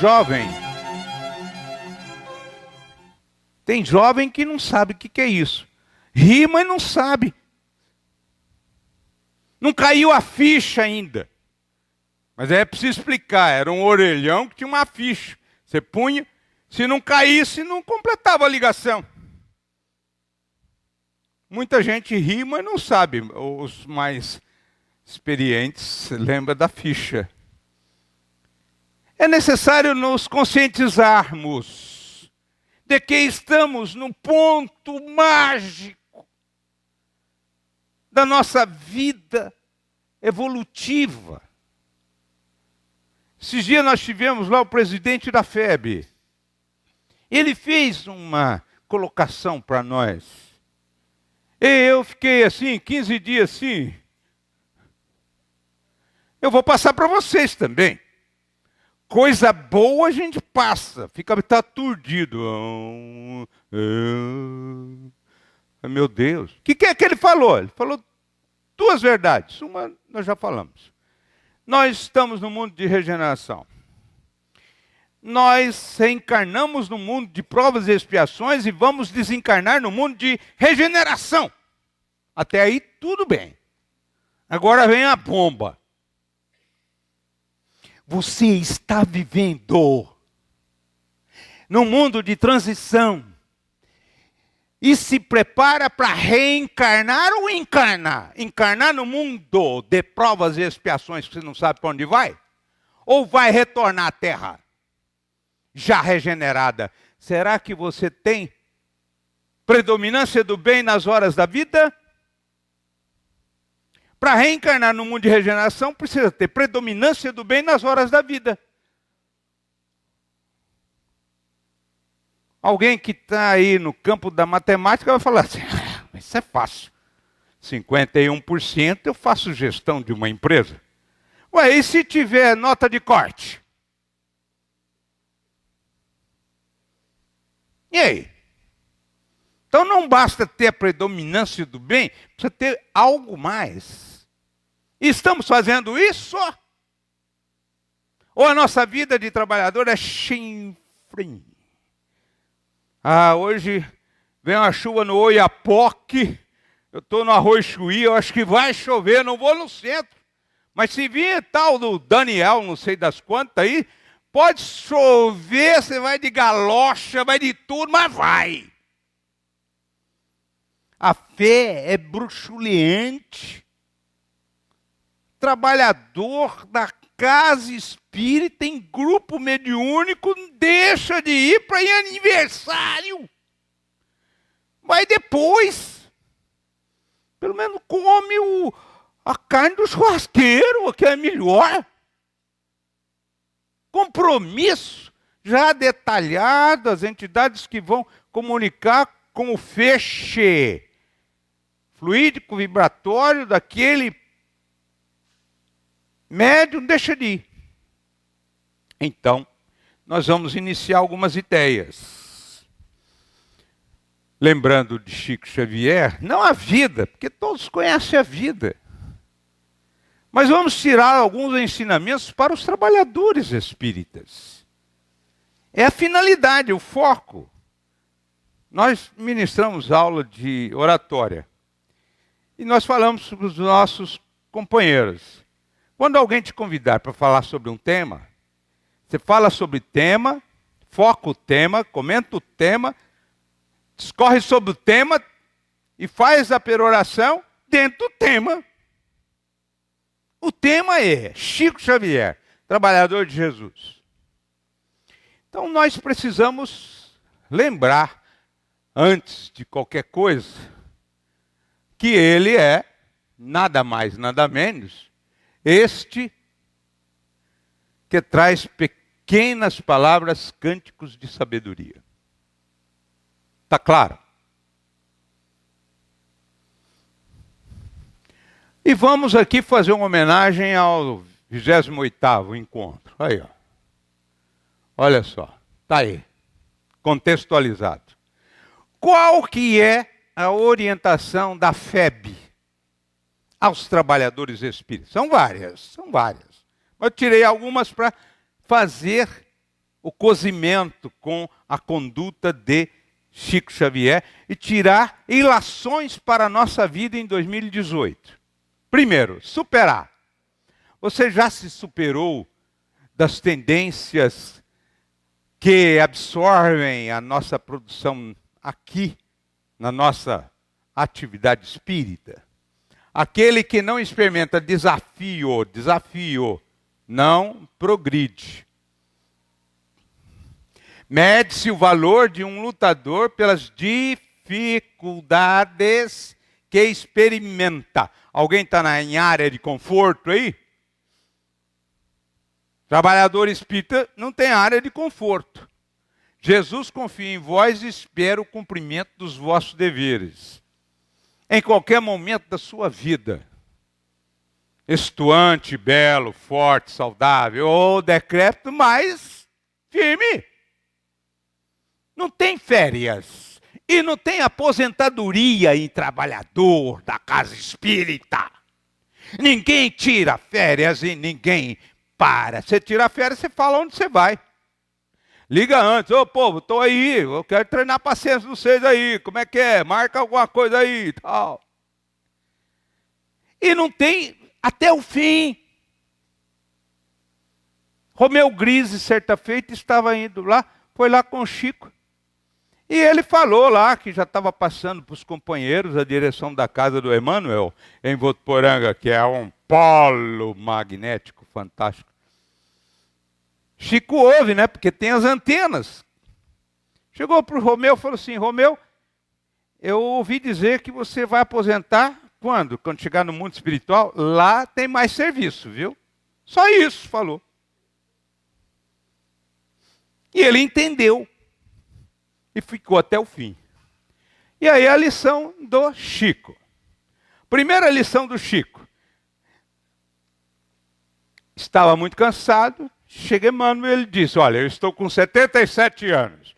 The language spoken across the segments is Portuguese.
jovem. Tem jovem que não sabe o que é isso. Ri, mas não sabe. Não caiu a ficha ainda. Mas é preciso explicar. Era um orelhão que tinha uma ficha. Você punha, se não caísse, não completava a ligação. Muita gente ri, mas não sabe. Os mais experientes lembram da ficha. É necessário nos conscientizarmos de que estamos no ponto mágico da nossa vida evolutiva. Esses dias nós tivemos lá o presidente da FEB. Ele fez uma colocação para nós. E eu fiquei assim, 15 dias assim. Eu vou passar para vocês também. Coisa boa a gente passa, fica aturdido. Meu Deus. O que é que ele falou? Ele falou duas verdades. Uma nós já falamos. Nós estamos no mundo de regeneração. Nós reencarnamos no mundo de provas e expiações e vamos desencarnar no mundo de regeneração. Até aí tudo bem. Agora vem a bomba. Você está vivendo num mundo de transição e se prepara para reencarnar ou encarnar? Encarnar no mundo de provas e expiações que você não sabe para onde vai? Ou vai retornar à Terra já regenerada? Será que você tem predominância do bem nas horas da vida? Para reencarnar no mundo de regeneração, precisa ter predominância do bem nas horas da vida. Alguém que está aí no campo da matemática vai falar assim, isso é fácil. 51% eu faço gestão de uma empresa. Ué, e se tiver nota de corte? E aí? Então não basta ter a predominância do bem, precisa ter algo mais. E estamos fazendo isso? Ou a nossa vida de trabalhador é chinfrim? Hoje vem uma chuva no Oiapoque, eu estou no Arroio Chuí, eu acho que vai chover, não vou no centro. Mas se vir tal do Daniel, não sei das quantas aí, pode chover, você vai de galocha, vai de tudo, mas vai. A fé é bruxuleante. Trabalhador da casa espírita em grupo mediúnico deixa de ir para ir aniversário. Vai depois. Pelo menos come a carne do churrasqueiro, que é melhor. Compromisso já detalhado, as entidades que vão comunicar com o feixe fluídico vibratório daquele médium, deixa de ir. Então, nós vamos iniciar algumas ideias. Lembrando de Chico Xavier, não a vida, porque todos conhecem a vida. Mas vamos tirar alguns ensinamentos para os trabalhadores espíritas. É a finalidade, o foco. Nós ministramos aula de oratória. E nós falamos para os nossos companheiros. Quando alguém te convidar para falar sobre um tema, você fala sobre o tema, foca o tema, comenta o tema, discorre sobre o tema e faz a peroração dentro do tema. O tema é Chico Xavier, trabalhador de Jesus. Então nós precisamos lembrar, antes de qualquer coisa, que ele é, nada mais, nada menos, este que traz pequenas palavras, cânticos de sabedoria. Está claro? E vamos aqui fazer uma homenagem ao 28º encontro. Aí, ó. Olha só, está aí, contextualizado. Qual que é a orientação da FEB aos trabalhadores espíritas? São várias. Mas eu tirei algumas para fazer o cozimento com a conduta de Chico Xavier e tirar ilações para a nossa vida em 2018. Primeiro, superar. Você já se superou das tendências que absorvem a nossa produção aqui, na nossa atividade espírita? Aquele que não experimenta desafio, não progride. Mede-se o valor de um lutador pelas dificuldades que experimenta. Alguém está em área de conforto aí? Trabalhador espírita não tem área de conforto. Jesus confia em vós e espera o cumprimento dos vossos deveres. Em qualquer momento da sua vida. Estuante, belo, forte, saudável ou decrépito, mas firme. Não tem férias. E não tem aposentadoria em trabalhador da casa espírita. Ninguém tira férias e ninguém para. Você tira férias, você fala onde você vai. Liga antes. Ô povo, estou aí. Eu quero treinar a paciência de vocês aí. Como é que é? Marca alguma coisa aí e tal. E não tem até o fim. Romeu Grise, certa feita, estava indo lá. Foi lá com o Chico. E ele falou lá que já estava passando para os companheiros a direção da casa do Emmanuel, em Votuporanga, que é um polo magnético fantástico. Chico ouve, né? Porque tem as antenas. Chegou para o Romeu e falou assim: Romeu, eu ouvi dizer que você vai aposentar quando? Quando chegar no mundo espiritual, lá tem mais serviço, viu? Só isso, falou. E ele entendeu. E ficou até o fim. E aí a lição do Chico. Primeira lição do Chico. Estava muito cansado. Chega Emmanuel e ele disse: olha, eu estou com 77 anos.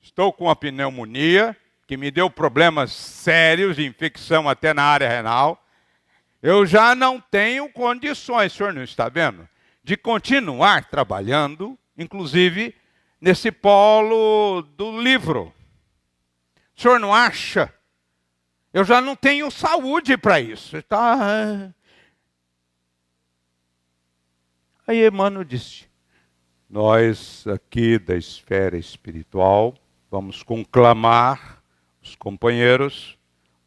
Estou com uma pneumonia que me deu problemas sérios de infecção até na área renal. Eu já não tenho condições, o senhor não está vendo, de continuar trabalhando, inclusive nesse polo do livro. O senhor não acha? Eu já não tenho saúde para isso. Tá. Aí Emmanuel disse: nós aqui da esfera espiritual vamos conclamar os companheiros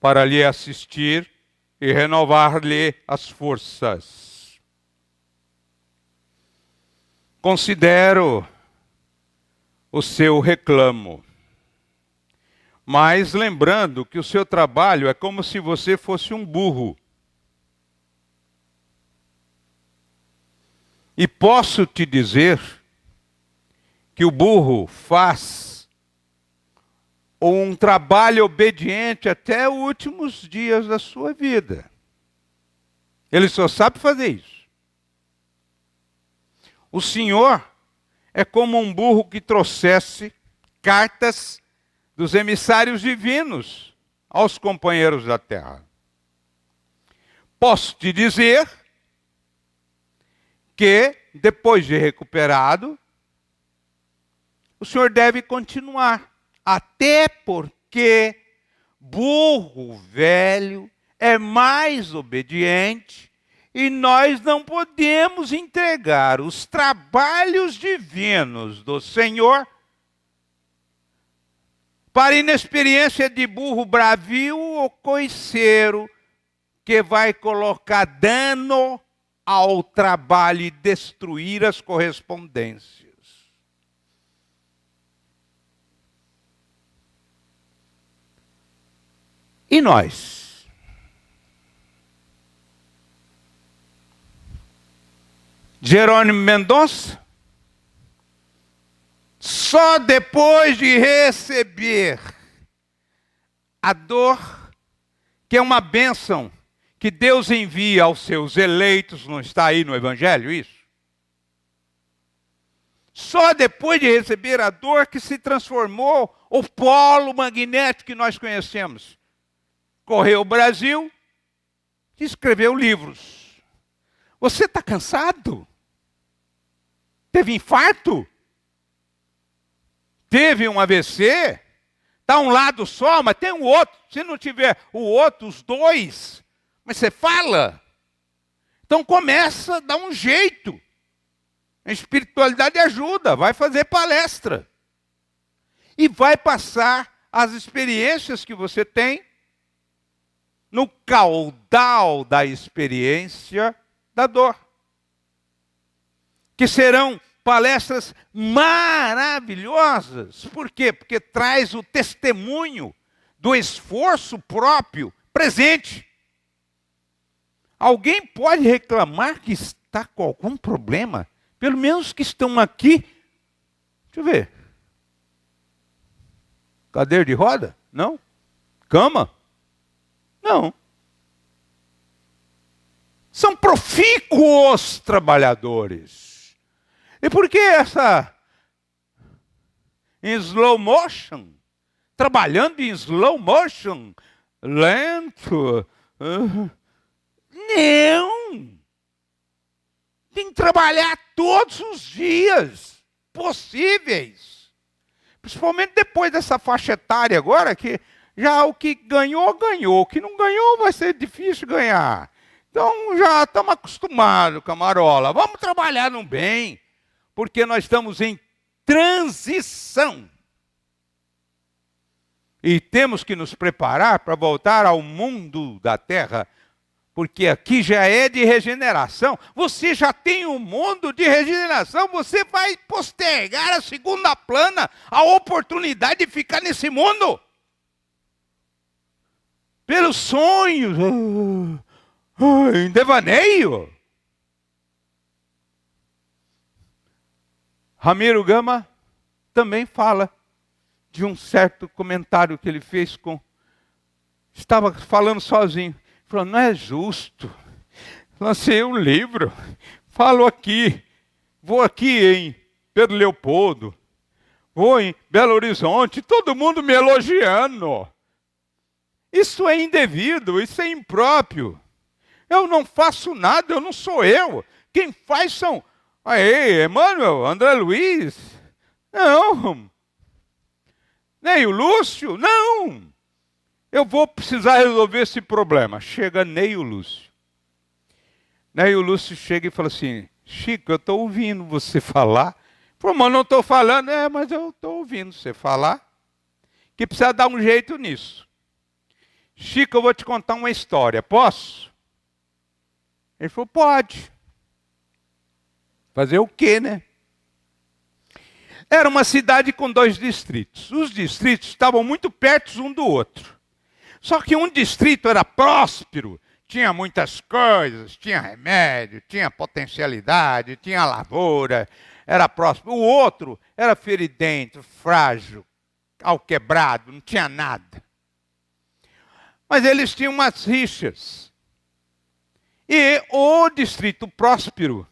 para lhe assistir e renovar-lhe as forças. Considero o seu reclamo, mas lembrando que o seu trabalho é como se você fosse um burro. E posso te dizer que o burro faz um trabalho obediente até os últimos dias da sua vida. Ele só sabe fazer isso. O Senhor é como um burro que trouxesse cartas dos emissários divinos aos companheiros da terra. Posso te dizer que, depois de recuperado, o senhor deve continuar. Até porque burro velho é mais obediente e nós não podemos entregar os trabalhos divinos do Senhor para inexperiência de burro bravio ou coiceiro que vai colocar dano ao trabalho e destruir as correspondências. E nós? Jerônimo Mendonça, só depois de receber a dor, que é uma bênção que Deus envia aos seus eleitos, não está aí no Evangelho isso? Só depois de receber a dor que se transformou o polo magnético que nós conhecemos. Correu o Brasil, escreveu livros. Você está cansado? Teve infarto? teve um AVC, está um lado só, mas tem o outro. Se não tiver o outro, os dois, mas você fala. Então começa a dar um jeito. A espiritualidade ajuda, vai fazer palestra. E vai passar as experiências que você tem no caudal da experiência da dor. Que serão palestras maravilhosas. Por quê? Porque traz o testemunho do esforço próprio presente. Alguém pode reclamar que está com algum problema? Pelo menos que estão aqui. Deixa eu ver. Cadeira de roda? Não. Cama? Não. São profícuos trabalhadores. E por que essa em slow motion? Trabalhando em slow motion? Lento? Não! Tem que trabalhar todos os dias possíveis. Principalmente depois dessa faixa etária agora, que já o que ganhou, ganhou. O que não ganhou vai ser difícil ganhar. Então já estamos acostumados, camarola. Vamos trabalhar no bem, porque nós estamos em transição. E temos que nos preparar para voltar ao mundo da terra, porque aqui já é de regeneração. Você já tem um mundo de regeneração, você vai postergar a segunda plana, a oportunidade de ficar nesse mundo. Pelos sonhos, em devaneio. Ramiro Gama também fala de um certo comentário que ele fez estava falando sozinho. Falou, não é justo. Lancei um livro, falo aqui, vou aqui em Pedro Leopoldo, vou em Belo Horizonte, todo mundo me elogiando. Isso é indevido, isso é impróprio. Eu não faço nada, eu não sou eu. Quem faz são Emmanuel, André Luiz. Não. Nem o Lúcio, não. Eu vou precisar resolver esse problema. Chega Neio Lúcio. Neio Lúcio chega e fala assim, Chico, eu estou ouvindo você falar. Falei, mas não estou falando. Mas eu estou ouvindo você falar. Que precisa dar um jeito nisso. Chico, eu vou te contar uma história. Posso? Ele falou, pode. Fazer o quê, né? Era uma cidade com 2 distritos. Os distritos estavam muito perto um do outro. Só que um distrito era próspero, tinha muitas coisas, tinha remédio, tinha potencialidade, tinha lavoura, era próspero. O outro era feridento, frágil, alquebrado, não tinha nada. Mas eles tinham umas rixas. E o distrito próspero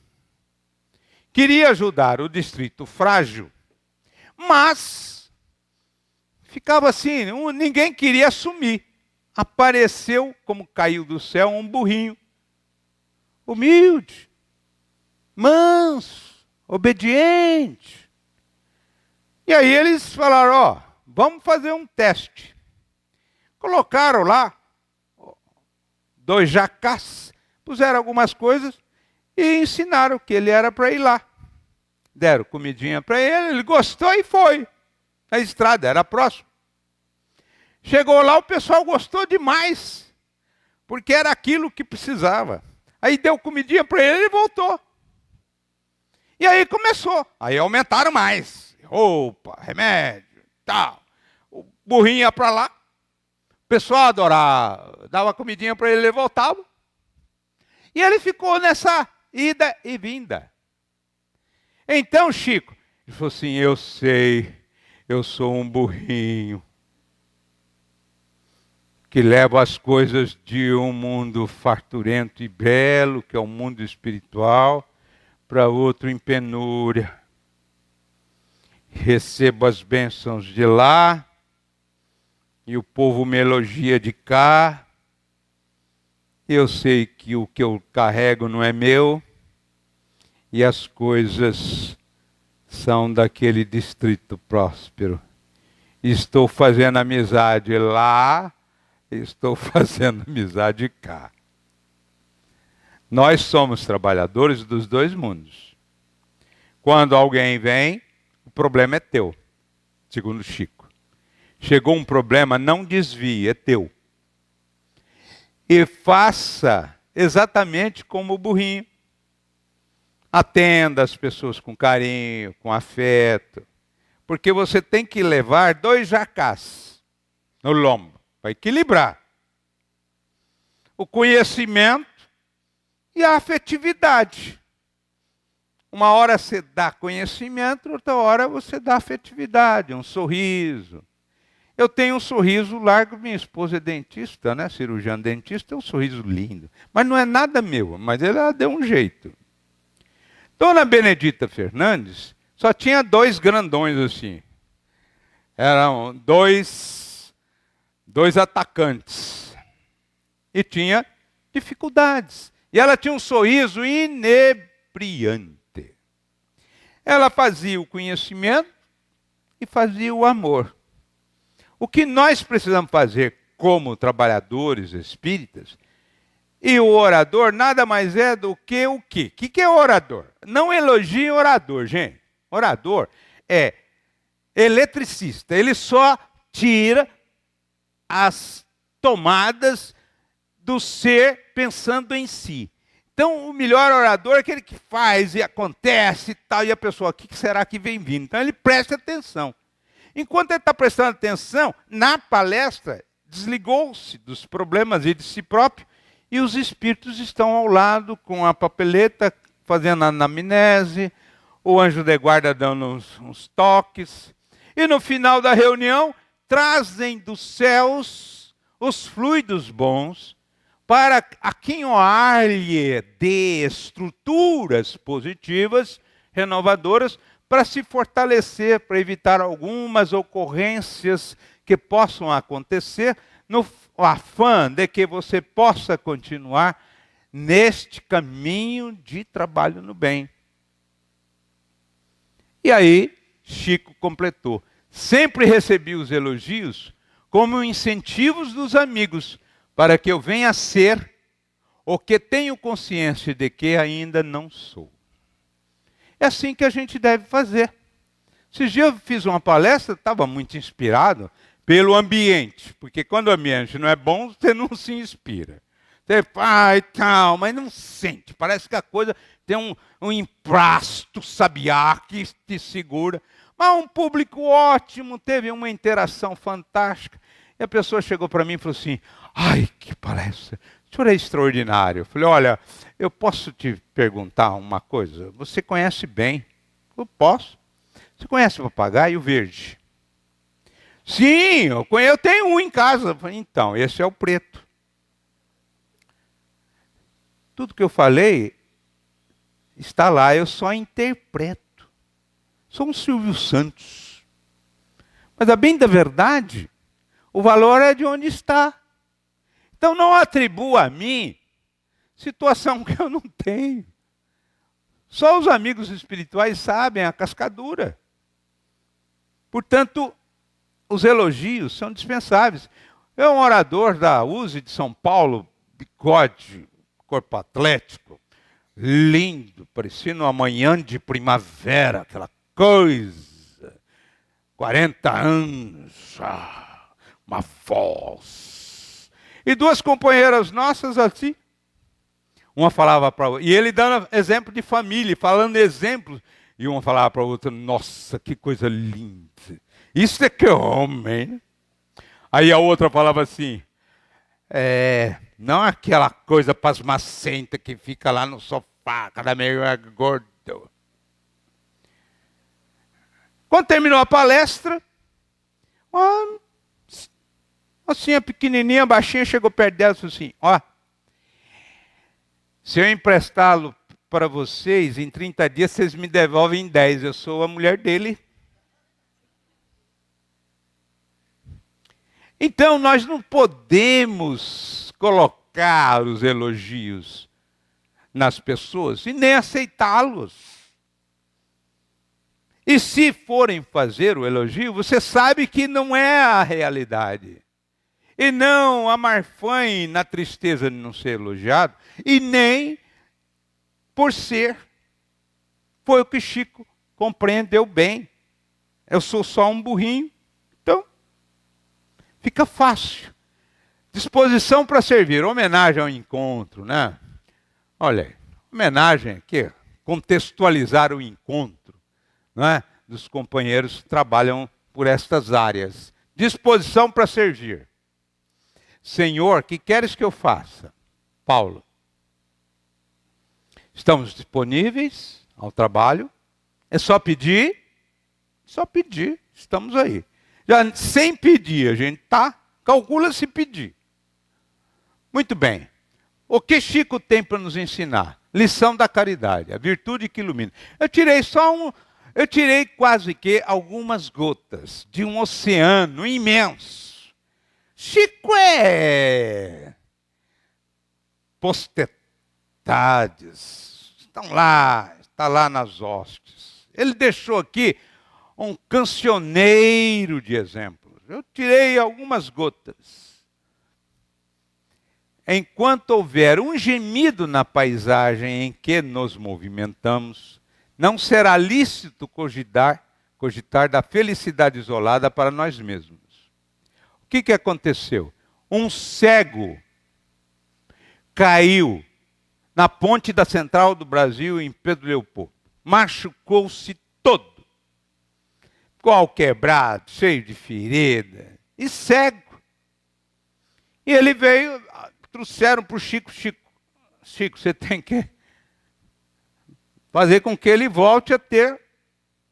queria ajudar o distrito frágil, mas ficava assim, ninguém queria assumir. Apareceu, como caiu do céu, um burrinho. Humilde, manso, obediente. E aí eles falaram, vamos fazer um teste. Colocaram lá 2 jacás, puseram algumas coisas e ensinaram que ele era para ir lá. Deram comidinha para ele, ele gostou e foi. A estrada era próximo. Chegou lá, o pessoal gostou demais, porque era aquilo que precisava. Aí deu comidinha para ele e voltou. E aí começou. Aí aumentaram mais. Roupa, remédio, tal. O burrinho ia para lá. O pessoal adorava. Dava comidinha para ele e voltava. E ele ficou nessa ida e vinda. Então, Chico, ele falou assim, eu sei, eu sou um burrinho que leva as coisas de um mundo farturento e belo, que é o mundo espiritual, para outro em penúria. Recebo as bênçãos de lá, e o povo me elogia de cá. Eu sei que o que eu carrego não é meu, e as coisas são daquele distrito próspero. Estou fazendo amizade lá, estou fazendo amizade cá. Nós somos trabalhadores dos dois mundos. Quando alguém vem, o problema é teu, segundo Chico. Chegou um problema, não desvie, é teu. E faça exatamente como o burrinho. Atenda as pessoas com carinho, com afeto. Porque você tem que levar 2 jacás no lombo, para equilibrar. O conhecimento e a afetividade. Uma hora você dá conhecimento, outra hora você dá afetividade, um sorriso. Eu tenho um sorriso largo, minha esposa é dentista, né? Cirurgiã dentista, é um sorriso lindo. Mas não é nada meu, mas ela deu um jeito. Dona Benedita Fernandes só tinha 2 grandões assim. Eram dois atacantes. E tinha dificuldades. E ela tinha um sorriso inebriante. Ela fazia o conhecimento e fazia o amor. O que nós precisamos fazer como trabalhadores espíritas, e o orador nada mais é do que o quê? O que é orador? Não elogie orador, gente. Orador é eletricista. Ele só tira as tomadas do ser pensando em si. Então, o melhor orador é aquele que faz e acontece e tal, e a pessoa, o que será que vem vindo? Então, ele presta atenção. Enquanto ele está prestando atenção, na palestra, desligou-se dos problemas e de si próprio, e os espíritos estão ao lado com a papeleta, fazendo a anamnese, o anjo de guarda dando uns toques. E no final da reunião, trazem dos céus os fluidos bons, para a quem o lhe dê estruturas positivas, renovadoras, para se fortalecer, para evitar algumas ocorrências que possam acontecer, no afã de que você possa continuar neste caminho de trabalho no bem. E aí, Chico completou. Sempre recebi os elogios como incentivos dos amigos, para que eu venha a ser o que tenho consciência de que ainda não sou. É assim que a gente deve fazer. Esses dias eu fiz uma palestra, estava muito inspirado pelo ambiente, porque quando o ambiente não é bom, você não se inspira. Você faz e tal, mas não sente. Parece que a coisa tem um emprasto sabiá que te segura. Mas um público ótimo, teve uma interação fantástica. E a pessoa chegou para mim e falou assim, ai, que palestra, o senhor é extraordinário. Eu falei, olha, eu posso te perguntar uma coisa? Você conhece bem? Eu posso. Você conhece o papagaio verde? Sim, eu tenho um em casa. Eu falei, então, esse é o preto. Tudo que eu falei está lá, eu só interpreto. Sou um Silvio Santos. Mas a bem da verdade, o valor é de onde está. Então não atribua a mim situação que eu não tenho. Só os amigos espirituais sabem a cascadura. Portanto, os elogios são dispensáveis. É um orador da USE de São Paulo, bigode, corpo atlético, lindo, parecendo uma manhã de primavera, aquela coisa. 40 anos, uma voz. E 2 companheiras nossas assim, uma falava para a outra, e ele dando exemplo de família, falando exemplos, e uma falava para a outra, nossa, que coisa linda, isso é que é homem, né? Aí a outra falava assim, não aquela coisa pasmacenta que fica lá no sofá, cada meio gordo. Quando terminou a palestra, assim, a pequenininha, baixinha, chegou perto dela e falou assim, se eu emprestá-lo para vocês, em 30 dias, vocês me devolvem em 10. Eu sou a mulher dele. Então, nós não podemos colocar os elogios nas pessoas e nem aceitá-los. E se forem fazer o elogio, você sabe que não é a realidade. E não amarfanhe na tristeza de não ser elogiado, e nem por ser. Foi o que Chico compreendeu bem. Eu sou só um burrinho, então fica fácil. Disposição para servir, homenagem ao encontro, né? Olha aí, homenagem aqui, contextualizar o encontro, né, dos companheiros que trabalham por estas áreas. Disposição para servir. Senhor, que queres que eu faça? Paulo. Estamos disponíveis ao trabalho. É só pedir? Só pedir. Estamos aí. Já sem pedir, a gente tá, calcula se pedir. Muito bem. O que Chico tem para nos ensinar? Lição da caridade, a virtude que ilumina. Eu tirei quase que algumas gotas de um oceano imenso. Chico é potestades, está lá nas hostes. Ele deixou aqui um cancioneiro de exemplos. Eu tirei algumas gotas. Enquanto houver um gemido na paisagem em que nos movimentamos, não será lícito cogitar da felicidade isolada para nós mesmos. O que aconteceu? Um cego caiu na ponte da Central do Brasil, em Pedro Leopoldo. Machucou-se todo. Ficou all quebrado, cheio de ferida. E cego. E ele veio, trouxeram para o Chico. Chico, você tem que fazer com que ele volte a ter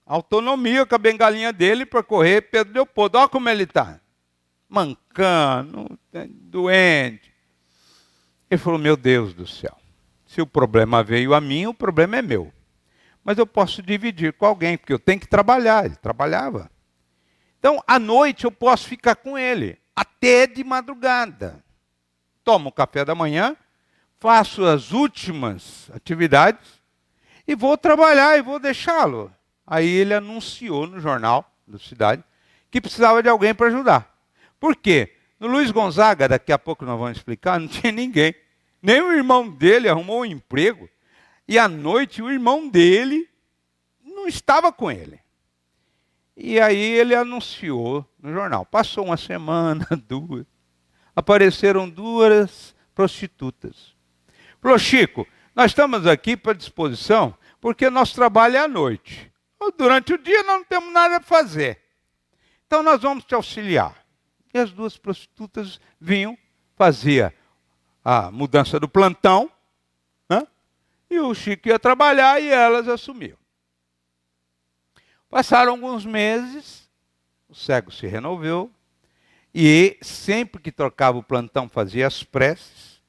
autonomia com a bengalinha dele para correr Pedro Leopoldo. Olha como ele está. Mancando, doente. Ele falou, meu Deus do céu. Se o problema veio a mim, o problema é meu. Mas eu posso dividir com alguém, porque eu tenho que trabalhar. Ele trabalhava. Então, à noite eu posso ficar com ele, até de madrugada. Tomo o café da manhã, faço as últimas atividades e vou trabalhar e vou deixá-lo. Aí ele anunciou no jornal da cidade que precisava de alguém para ajudar. Por quê? No Luiz Gonzaga, daqui a pouco nós vamos explicar, não tinha ninguém. Nem o irmão dele arrumou um emprego. E à noite o irmão dele não estava com ele. E aí ele anunciou no jornal. Passou uma semana, duas. Apareceram duas prostitutas. Falou, Chico, nós estamos aqui para disposição porque nosso trabalho é à noite. Durante o dia nós não temos nada a fazer. Então nós vamos te auxiliar. E as duas prostitutas vinham, fazia a mudança do plantão, né? E o Chico ia trabalhar e elas assumiam. Passaram alguns meses, o cego se renoveu, e sempre que trocava o plantão fazia as preces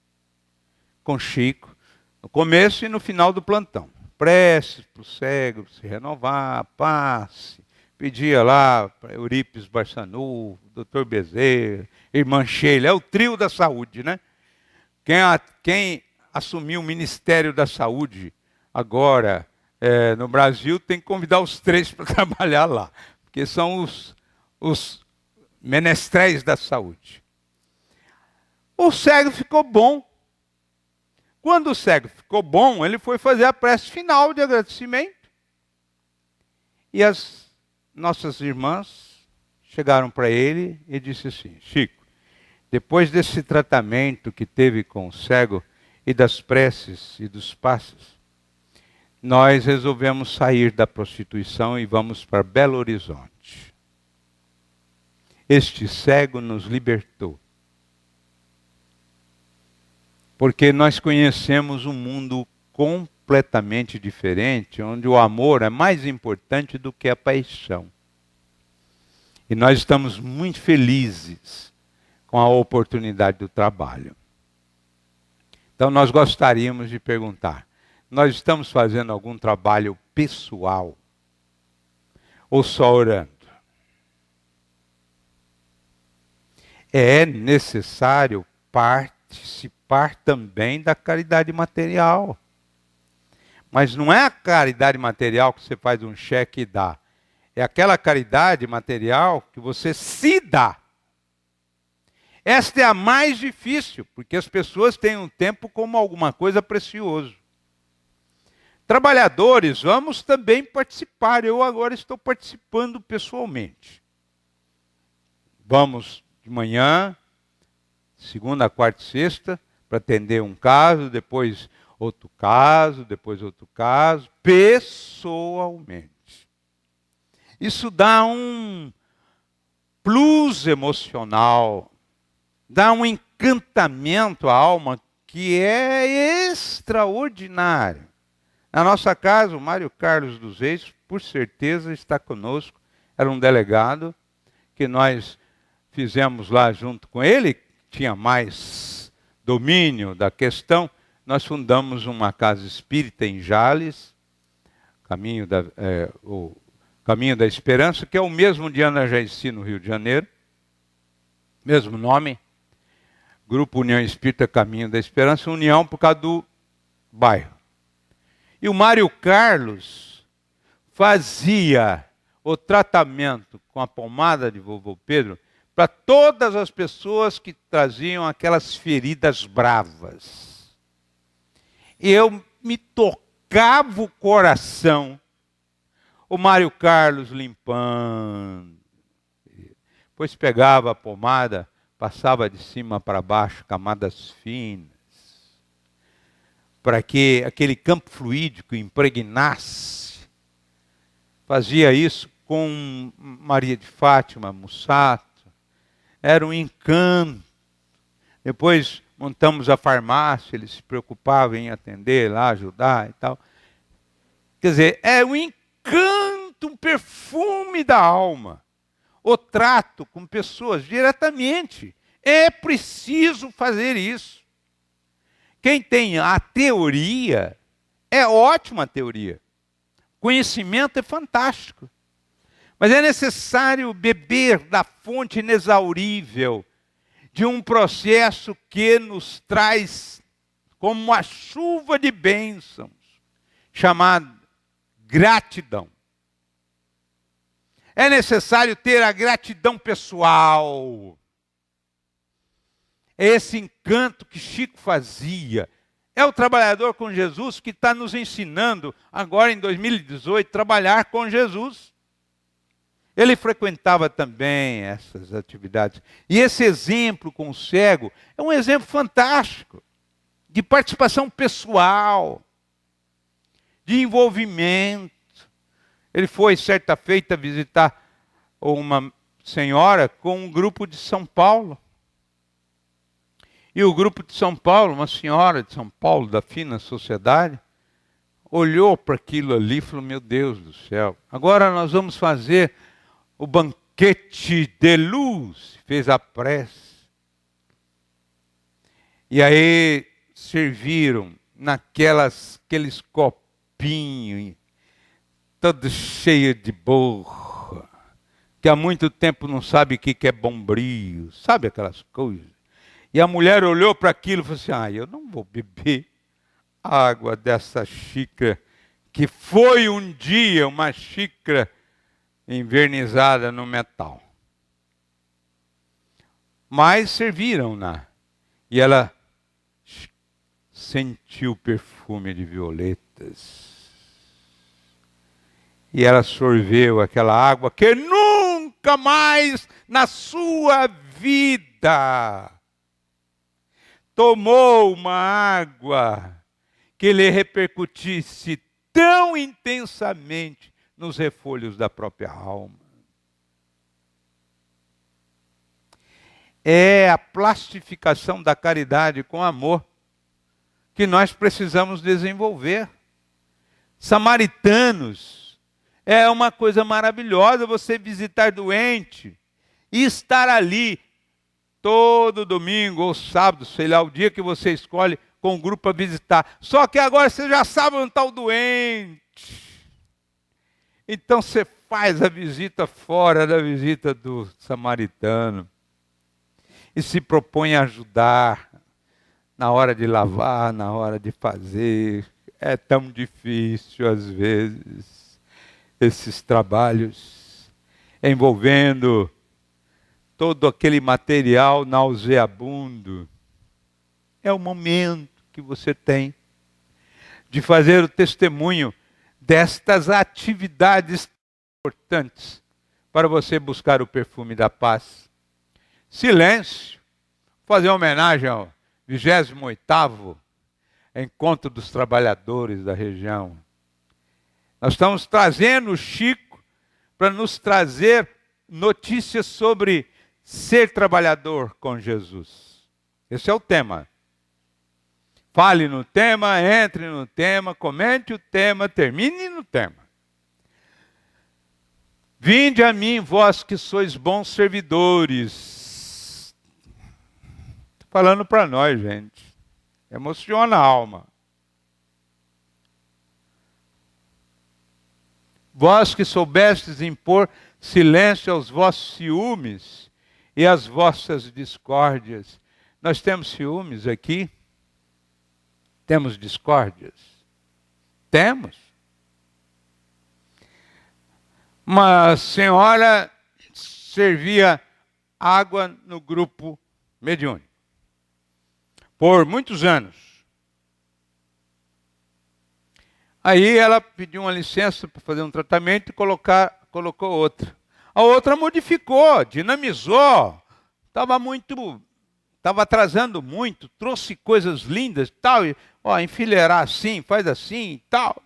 com Chico, no começo e no final do plantão. Preces para o cego se renovar, passe. Pedia lá para Eurípides Barçanufo, Dr. Bezerra, Irmã Sheila, é o trio da saúde, né? Quem assumiu o Ministério da Saúde agora no Brasil tem que convidar os três para trabalhar lá, porque são os menestréis da saúde. O cego ficou bom. Quando o cego ficou bom, ele foi fazer a prece final de agradecimento. E as nossas irmãs chegaram para ele e disse assim, Chico, depois desse tratamento que teve com o cego e das preces e dos passos, nós resolvemos sair da prostituição e vamos para Belo Horizonte. Este cego nos libertou. Porque nós conhecemos um mundo completamente diferente, onde o amor é mais importante do que a paixão. E nós estamos muito felizes com a oportunidade do trabalho. Então nós gostaríamos de perguntar, nós estamos fazendo algum trabalho pessoal? Ou só orando? É necessário participar também da caridade material. Mas não é a caridade material que você faz um cheque e dá. é aquela caridade material que você se dá. Esta é a mais difícil, porque as pessoas têm o tempo como alguma coisa precioso. Trabalhadores, vamos também participar. Eu agora estou participando pessoalmente. Vamos de manhã, segunda, quarta e sexta, para atender um caso, depois outro caso, pessoalmente. Isso dá um plus emocional, dá um encantamento à alma que é extraordinário. Na nossa casa, o Mário Carlos dos Reis, por certeza, está conosco. Era um delegado que nós fizemos lá junto com ele, tinha mais domínio da questão. Nós fundamos uma casa espírita em Jales, o Caminho da Esperança, que é o mesmo de Anajaci, no Rio de Janeiro. Mesmo nome. Grupo União Espírita Caminho da Esperança, União por causa do bairro. E o Mário Carlos fazia o tratamento com a pomada de vovô Pedro para todas as pessoas que traziam aquelas feridas bravas. E eu me tocava o coração, o Mário Carlos limpando. Depois pegava a pomada, passava de cima para baixo, camadas finas, para que aquele campo fluídico impregnasse. Fazia isso com Maria de Fátima, Mussato. Era um encanto. Depois montamos a farmácia, ele se preocupava em atender lá, ajudar e tal. Quer dizer, é um encanto, um perfume da alma. O trato com pessoas diretamente. É preciso fazer isso. Quem tem a teoria, é ótima a teoria. Conhecimento é fantástico. Mas é necessário beber da fonte inexaurível de um processo que nos traz como uma chuva de bênçãos, chamado gratidão. É necessário ter a gratidão pessoal. É esse encanto que Chico fazia. É o trabalhador com Jesus que está nos ensinando, agora em 2018, trabalhar com Jesus. Ele frequentava também essas atividades. E esse exemplo com o cego é um exemplo fantástico de participação pessoal, de envolvimento. Ele foi, certa feita, visitar uma senhora com um grupo de São Paulo. E o grupo de São Paulo, uma senhora de São Paulo, da fina sociedade, olhou para aquilo ali e falou, meu Deus do céu, agora nós vamos fazer o banquete de luz. Fez a prece. E aí serviram aqueles copinhos, todo cheio de borra, que há muito tempo não sabe o que é bombril, sabe aquelas coisas. E a mulher olhou para aquilo e falou assim, eu não vou beber água dessa xícara, que foi um dia uma xícara envernizada no metal. Mas serviram-na. E ela sentiu o perfume de violetas. E ela sorveu aquela água que nunca mais na sua vida tomou uma água que lhe repercutisse tão intensamente nos refolhos da própria alma. É a plastificação da caridade com amor que nós precisamos desenvolver. Samaritanos, é uma coisa maravilhosa você visitar doente e estar ali todo domingo ou sábado, sei lá, o dia que você escolhe, com o grupo a visitar. Só que agora você já sabe onde está o doente. Então você faz a visita fora da visita do samaritano. E se propõe a ajudar na hora de lavar, na hora de fazer. É tão difícil às vezes esses trabalhos. envolvendo todo aquele material nauseabundo. É o momento que você tem de fazer o testemunho destas atividades importantes para você buscar o perfume da paz. Silêncio, fazer homenagem ao 28º Encontro dos Trabalhadores da região. Nós estamos trazendo o Chico para nos trazer notícias sobre ser trabalhador com Jesus. Esse é o tema. Fale no tema, entre no tema, comente o tema, termine no tema. Vinde a mim, vós que sois bons servidores. Estou falando para nós, gente. Emociona a alma. Vós que soubestes impor silêncio aos vossos ciúmes e às vossas discórdias. Nós temos ciúmes aqui? Temos discórdias? Temos. Uma senhora servia água no grupo mediúnico por muitos anos. Aí ela pediu uma licença para fazer um tratamento e colocou outra. A outra modificou, dinamizou, estava atrasando muito, trouxe coisas lindas e tal, enfileirar assim, faz assim e tal.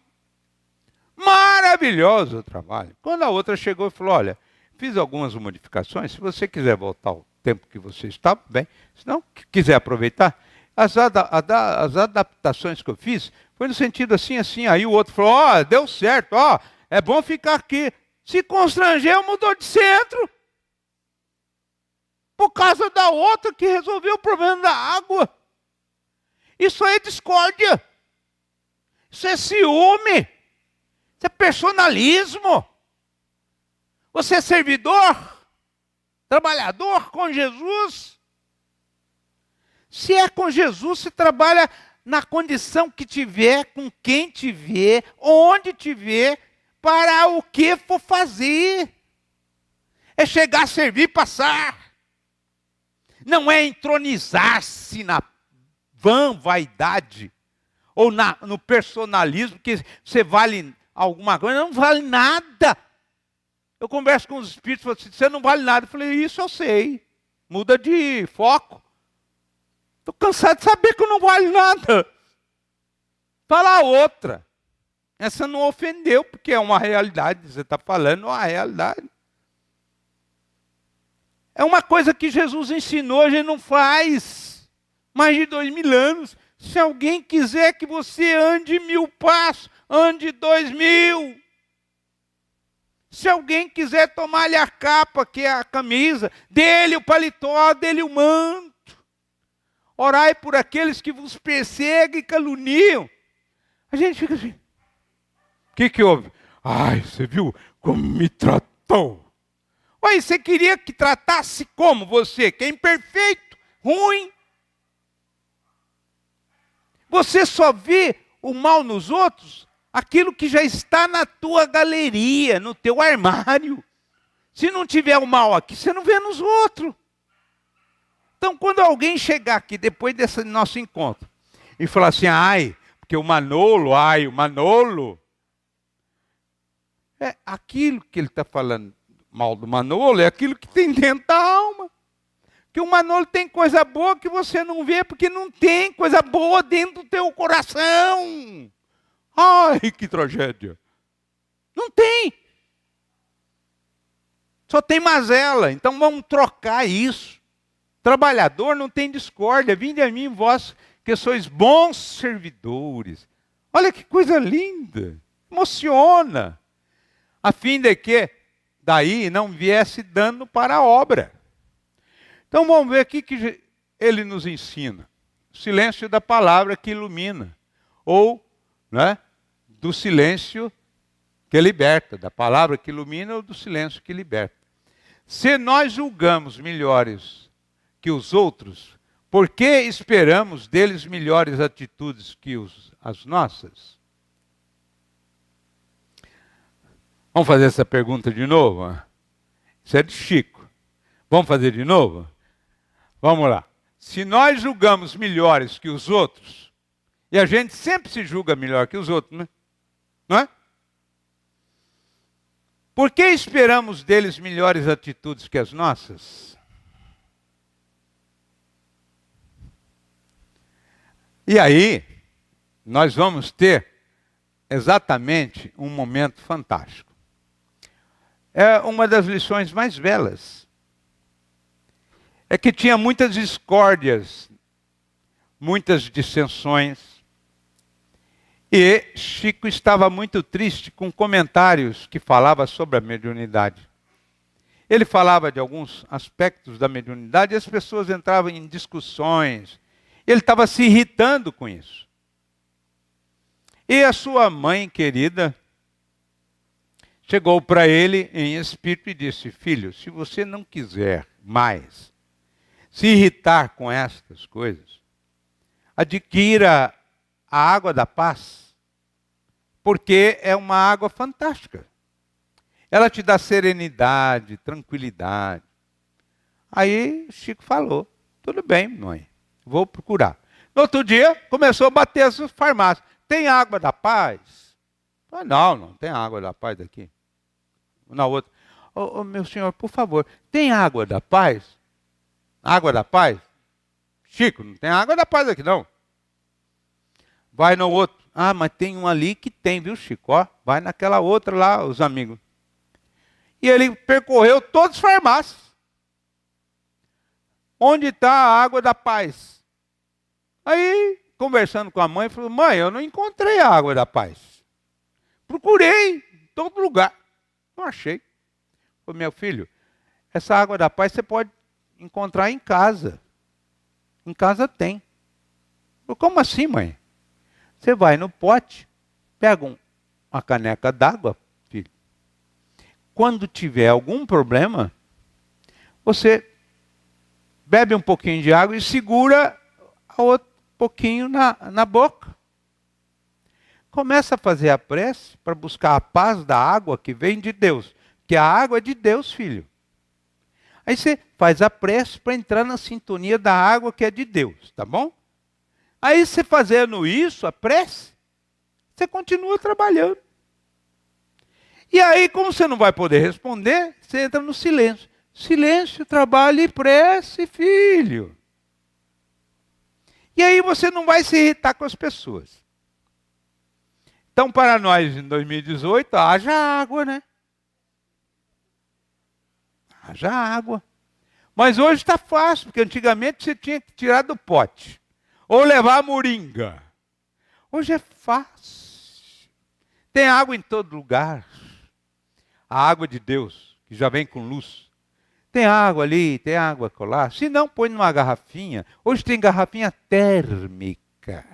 Maravilhoso o trabalho. Quando a outra chegou e falou, olha, fiz algumas modificações, se você quiser voltar ao tempo que você estava, bem, se não quiser aproveitar, as adaptações que eu fiz foi no sentido assim, assim. Aí o outro falou, deu certo, é bom ficar aqui. Se constrangeu, mudou de centro. Por causa da outra que resolveu o problema da água. Isso é discórdia. Isso é ciúme. Isso é personalismo. Você é servidor, trabalhador com Jesus. Se é com Jesus, você trabalha na condição que tiver, com quem tiver, onde tiver, para o que for fazer. É chegar a servir e passar. Não é entronizar-se na vã vaidade ou no personalismo, que você vale alguma coisa. Não vale nada. Eu converso com os espíritos e falo assim, você não vale nada. Eu falei, isso eu sei. Muda de foco. Estou cansado de saber que eu não vale nada. Fala outra. Essa não ofendeu, porque é uma realidade. Você está falando uma realidade. É uma coisa que Jesus ensinou, a gente não faz. Mais de 2000 anos. Se alguém quiser que você ande 1000 passos, ande 2000. Se alguém quiser tomar-lhe a capa, que é a camisa, dê-lhe o paletó, dê-lhe o manto. Orai por aqueles que vos perseguem e caluniam. A gente fica assim. O que houve? Ai, você viu como me tratou? Ué, você queria que tratasse como você? Que é imperfeito, ruim. Você só vê o mal nos outros, aquilo que já está na tua galeria, no teu armário. Se não tiver o mal aqui, você não vê nos outros. Então, quando alguém chegar aqui, depois desse nosso encontro, e falar assim, porque o Manolo, o Manolo, é aquilo que ele está falando mal do Manolo, é aquilo que tem dentro da alma. Que o Manolo tem coisa boa que você não vê, porque não tem coisa boa dentro do teu coração. Ai, que tragédia. Não tem. Só tem mazela. Então vamos trocar isso. Trabalhador não tem discórdia. Vinde a mim, vós que sois bons servidores. Olha que coisa linda. Emociona. A fim de que daí não viesse dano para a obra. Então vamos ver aqui que ele nos ensina. O silêncio da palavra que ilumina. Ou, do silêncio que liberta. Da palavra que ilumina ou do silêncio que liberta. Se nós julgamos melhores que os outros, por que esperamos deles melhores atitudes que as nossas? Vamos fazer essa pergunta de novo? Isso é de Chico. Vamos fazer de novo? Vamos lá. Se nós julgamos melhores que os outros, e a gente sempre se julga melhor que os outros, né? Não é? Por que esperamos deles melhores atitudes que as nossas? E aí, nós vamos ter exatamente um momento fantástico. É uma das lições mais belas. É que tinha muitas discórdias, muitas dissensões. E Chico estava muito triste com comentários que falava sobre a mediunidade. Ele falava de alguns aspectos da mediunidade e as pessoas entravam em discussões. Ele estava se irritando com isso. E a sua mãe querida chegou para ele em espírito e disse: filho, se você não quiser mais se irritar com estas coisas, adquira a água da paz, porque é uma água fantástica. Ela te dá serenidade, tranquilidade. Aí Chico falou: tudo bem, mãe, vou procurar. No outro dia, começou a bater as farmácias. Tem água da paz? Ah, não tem água da paz aqui. Na outra: meu senhor, por favor, tem água da paz? Água da paz? Chico, não tem água da paz aqui não. Vai no outro: ah, mas tem um ali que tem, viu, Chico? Ó, vai naquela outra lá, os amigos. E ele percorreu todas as farmácias. Onde está a água da paz? Aí, conversando com a mãe, falou: mãe, eu não encontrei a água da paz. Procurei em todo lugar. Não achei. Falei: meu filho, essa água da paz você pode encontrar em casa. Em casa tem. Falei: como assim, mãe? Você vai no pote, pega uma caneca d'água, filho. Quando tiver algum problema, você bebe um pouquinho de água e segura outro pouquinho na boca. Começa a fazer a prece para buscar a paz da água que vem de Deus. Que a água é de Deus, filho. Aí você faz a prece para entrar na sintonia da água que é de Deus, tá bom? Aí você fazendo isso, a prece, você continua trabalhando. E aí, como você não vai poder responder, você entra no silêncio. Silêncio, trabalho e prece, filho. E aí você não vai se irritar com as pessoas. Então, para nós, em 2018, haja água, né? Haja água. Mas hoje está fácil, porque antigamente você tinha que tirar do pote. Ou levar a moringa. Hoje é fácil. Tem água em todo lugar. A água de Deus, que já vem com luz. Tem água ali, tem água colar. Se não, põe numa garrafinha. Hoje tem garrafinha térmica.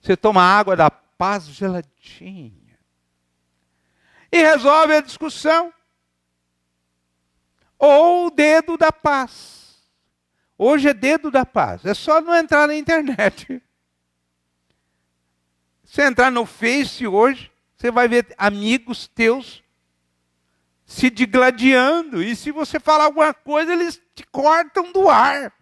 Você toma água da paz geladinha. E resolve a discussão. Ou o dedo da paz. Hoje é dedo da paz. É só não entrar na internet. Se entrar no Face hoje, você vai ver amigos teus se digladiando. E se você falar alguma coisa, eles te cortam do ar.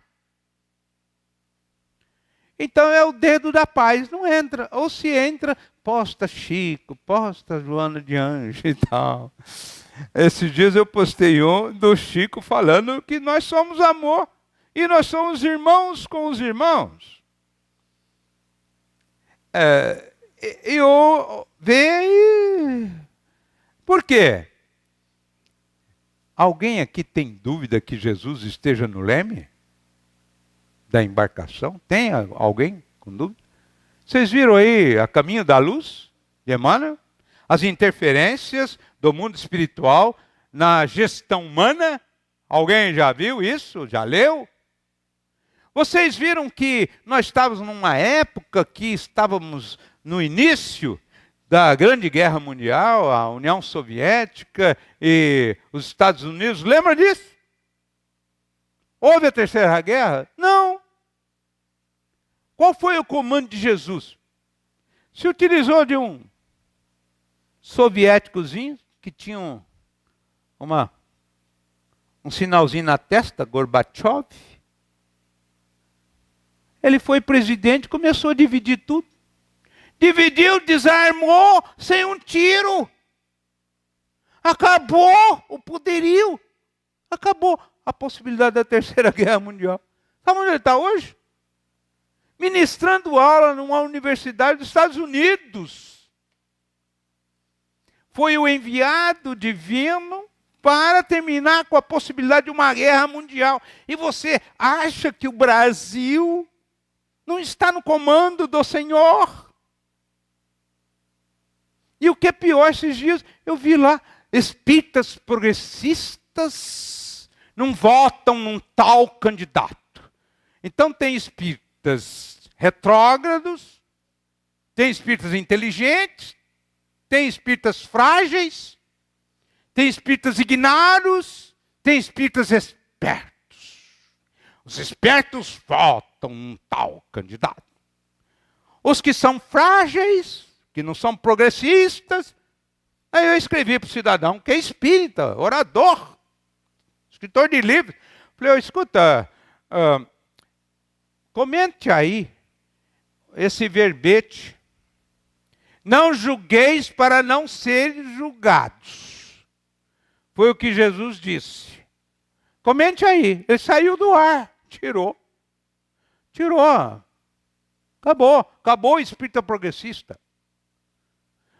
Então é o dedo da paz. Não entra. Ou se entra, posta Chico, posta Joana de Anjo e tal. Esses dias eu postei um do Chico falando que nós somos amor. E nós somos irmãos com os irmãos. Eu vejo. Por quê? Alguém aqui tem dúvida que Jesus esteja no leme da embarcação? Tem alguém com dúvida? Vocês viram aí a Caminho da Luz de Emmanuel? As interferências do mundo espiritual na gestão humana? Alguém já viu isso? Já leu? Vocês viram que nós estávamos numa época que estávamos no início da Grande Guerra Mundial, a União Soviética e os Estados Unidos. Lembra disso? Houve a Terceira Guerra? Não. Qual foi o comando de Jesus? Se utilizou de um soviéticozinho que tinha uma um sinalzinho na testa, Gorbachev. Ele foi presidente, começou a dividir tudo. Dividiu, desarmou, sem um tiro. Acabou o poderio. Acabou a possibilidade da Terceira Guerra Mundial. Sabe onde ele está hoje? Ministrando aula numa universidade dos Estados Unidos. Foi o enviado divino para terminar com a possibilidade de uma guerra mundial. E você acha que o Brasil não está no comando do Senhor? E o que é pior, esses dias eu vi lá, espíritas progressistas não votam num tal candidato. Então tem espíritas retrógrados, tem espíritas inteligentes, tem espíritas frágeis, tem espíritas ignaros, tem espíritas espertos. Os espertos votam num tal candidato. Os que são frágeis, que não são progressistas, aí eu escrevi para o cidadão que é espírita, orador, escritor de livros. Falei, escuta, comente aí esse verbete. Não julgueis para não serem julgados. Foi o que Jesus disse. Comente aí. Ele saiu do ar. Tirou. Acabou o espírito progressista.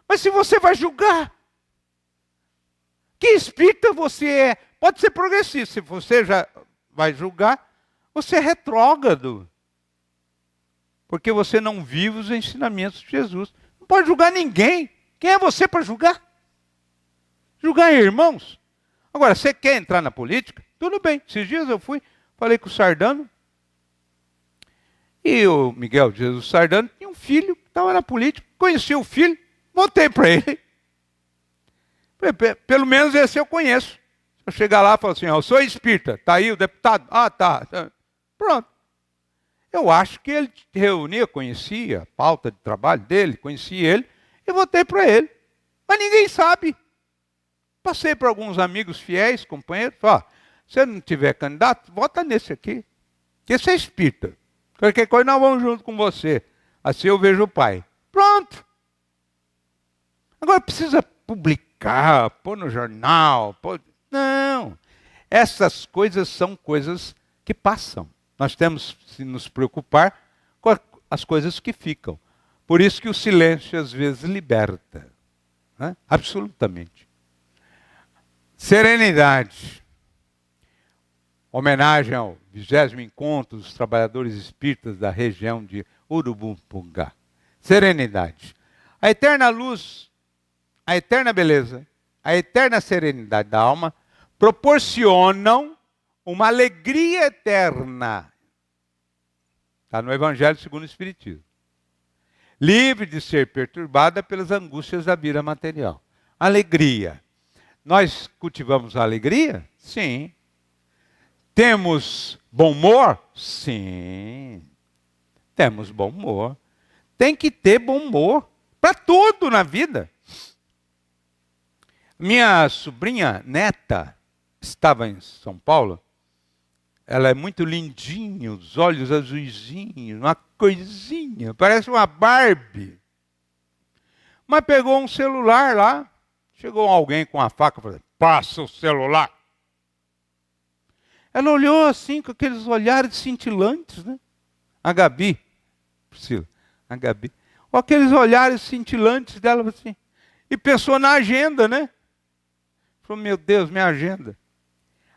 Mas se você vai julgar, que espírita você é? Pode ser progressista. Se você já vai julgar, você é retrógrado. Porque você não vive os ensinamentos de Jesus. Não pode julgar ninguém. Quem é você para julgar? Julgar irmãos? Agora, você quer entrar na política? Tudo bem. Esses dias eu falei com o Sardano. E o Miguel de Jesus Sardano tinha um filho que estava na política. Conheci o filho, votei para ele. Falei, pelo menos esse eu conheço. Se eu chegar lá e falar assim, eu sou espírita, está aí o deputado? Ah, tá. Pronto. Eu acho que ele reunia, conhecia a pauta de trabalho dele, conhecia ele, e votei para ele. Mas ninguém sabe. Passei para alguns amigos fiéis, companheiros, falei, se ele não tiver candidato, vota nesse aqui. Que esse é espírita. Qualquer coisa nós vamos junto com você. Assim eu vejo o pai. Pronto. Agora precisa publicar, pôr no jornal. Não. Essas coisas são coisas que passam. Nós temos que nos preocupar com as coisas que ficam. Por isso que o silêncio às vezes liberta. Né? Absolutamente. Serenidade. Homenagem ao 20º Encontro dos Trabalhadores Espíritas da região de Urubumpungá. Serenidade. A eterna luz, a eterna beleza, a eterna serenidade da alma proporcionam uma alegria eterna. Está no Evangelho segundo o Espiritismo. Livre de ser perturbada pelas angústias da vida material. Alegria. Nós cultivamos a alegria? Sim. Temos bom humor? Sim. Temos bom humor. Tem que ter bom humor para tudo na vida. Minha sobrinha neta estava em São Paulo. Ela é muito lindinha, os olhos azuisinhos, uma coisinha, parece uma Barbie. Mas pegou um celular lá, chegou alguém com uma faca e falou, passa o celular. Ela olhou assim, com aqueles olhares cintilantes, né? A Gabi, Priscila, a Gabi. Com aqueles olhares cintilantes dela, assim. E pensou na agenda, né? Falou, meu Deus, minha agenda.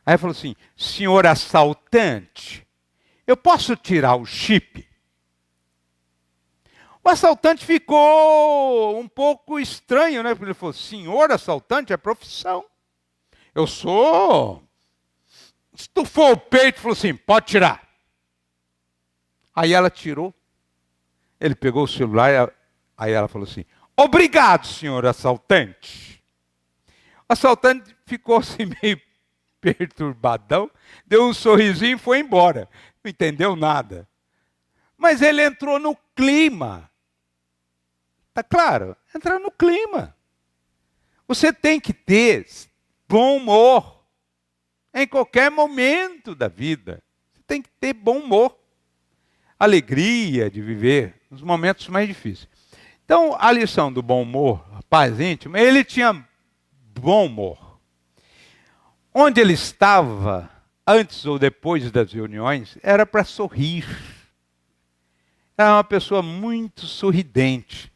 Aí falou assim, senhor assaltante, eu posso tirar o chip? O assaltante ficou um pouco estranho, né? Porque ele falou, senhor assaltante é profissão. Eu sou... Estufou o peito e falou assim, pode tirar. Aí ela tirou. Ele pegou o celular, aí ela falou assim, obrigado, senhor assaltante. O assaltante ficou assim meio perturbadão, deu um sorrisinho e foi embora. Não entendeu nada. Mas ele entrou no clima. Tá claro? Entrar no clima. Você tem que ter bom humor. em qualquer momento da vida. Você tem que ter bom humor, alegria de viver nos momentos mais difíceis. Então, a lição do bom humor, paz íntima, ele tinha bom humor. Onde ele estava, antes ou depois das reuniões, era para sorrir. Era uma pessoa muito sorridente.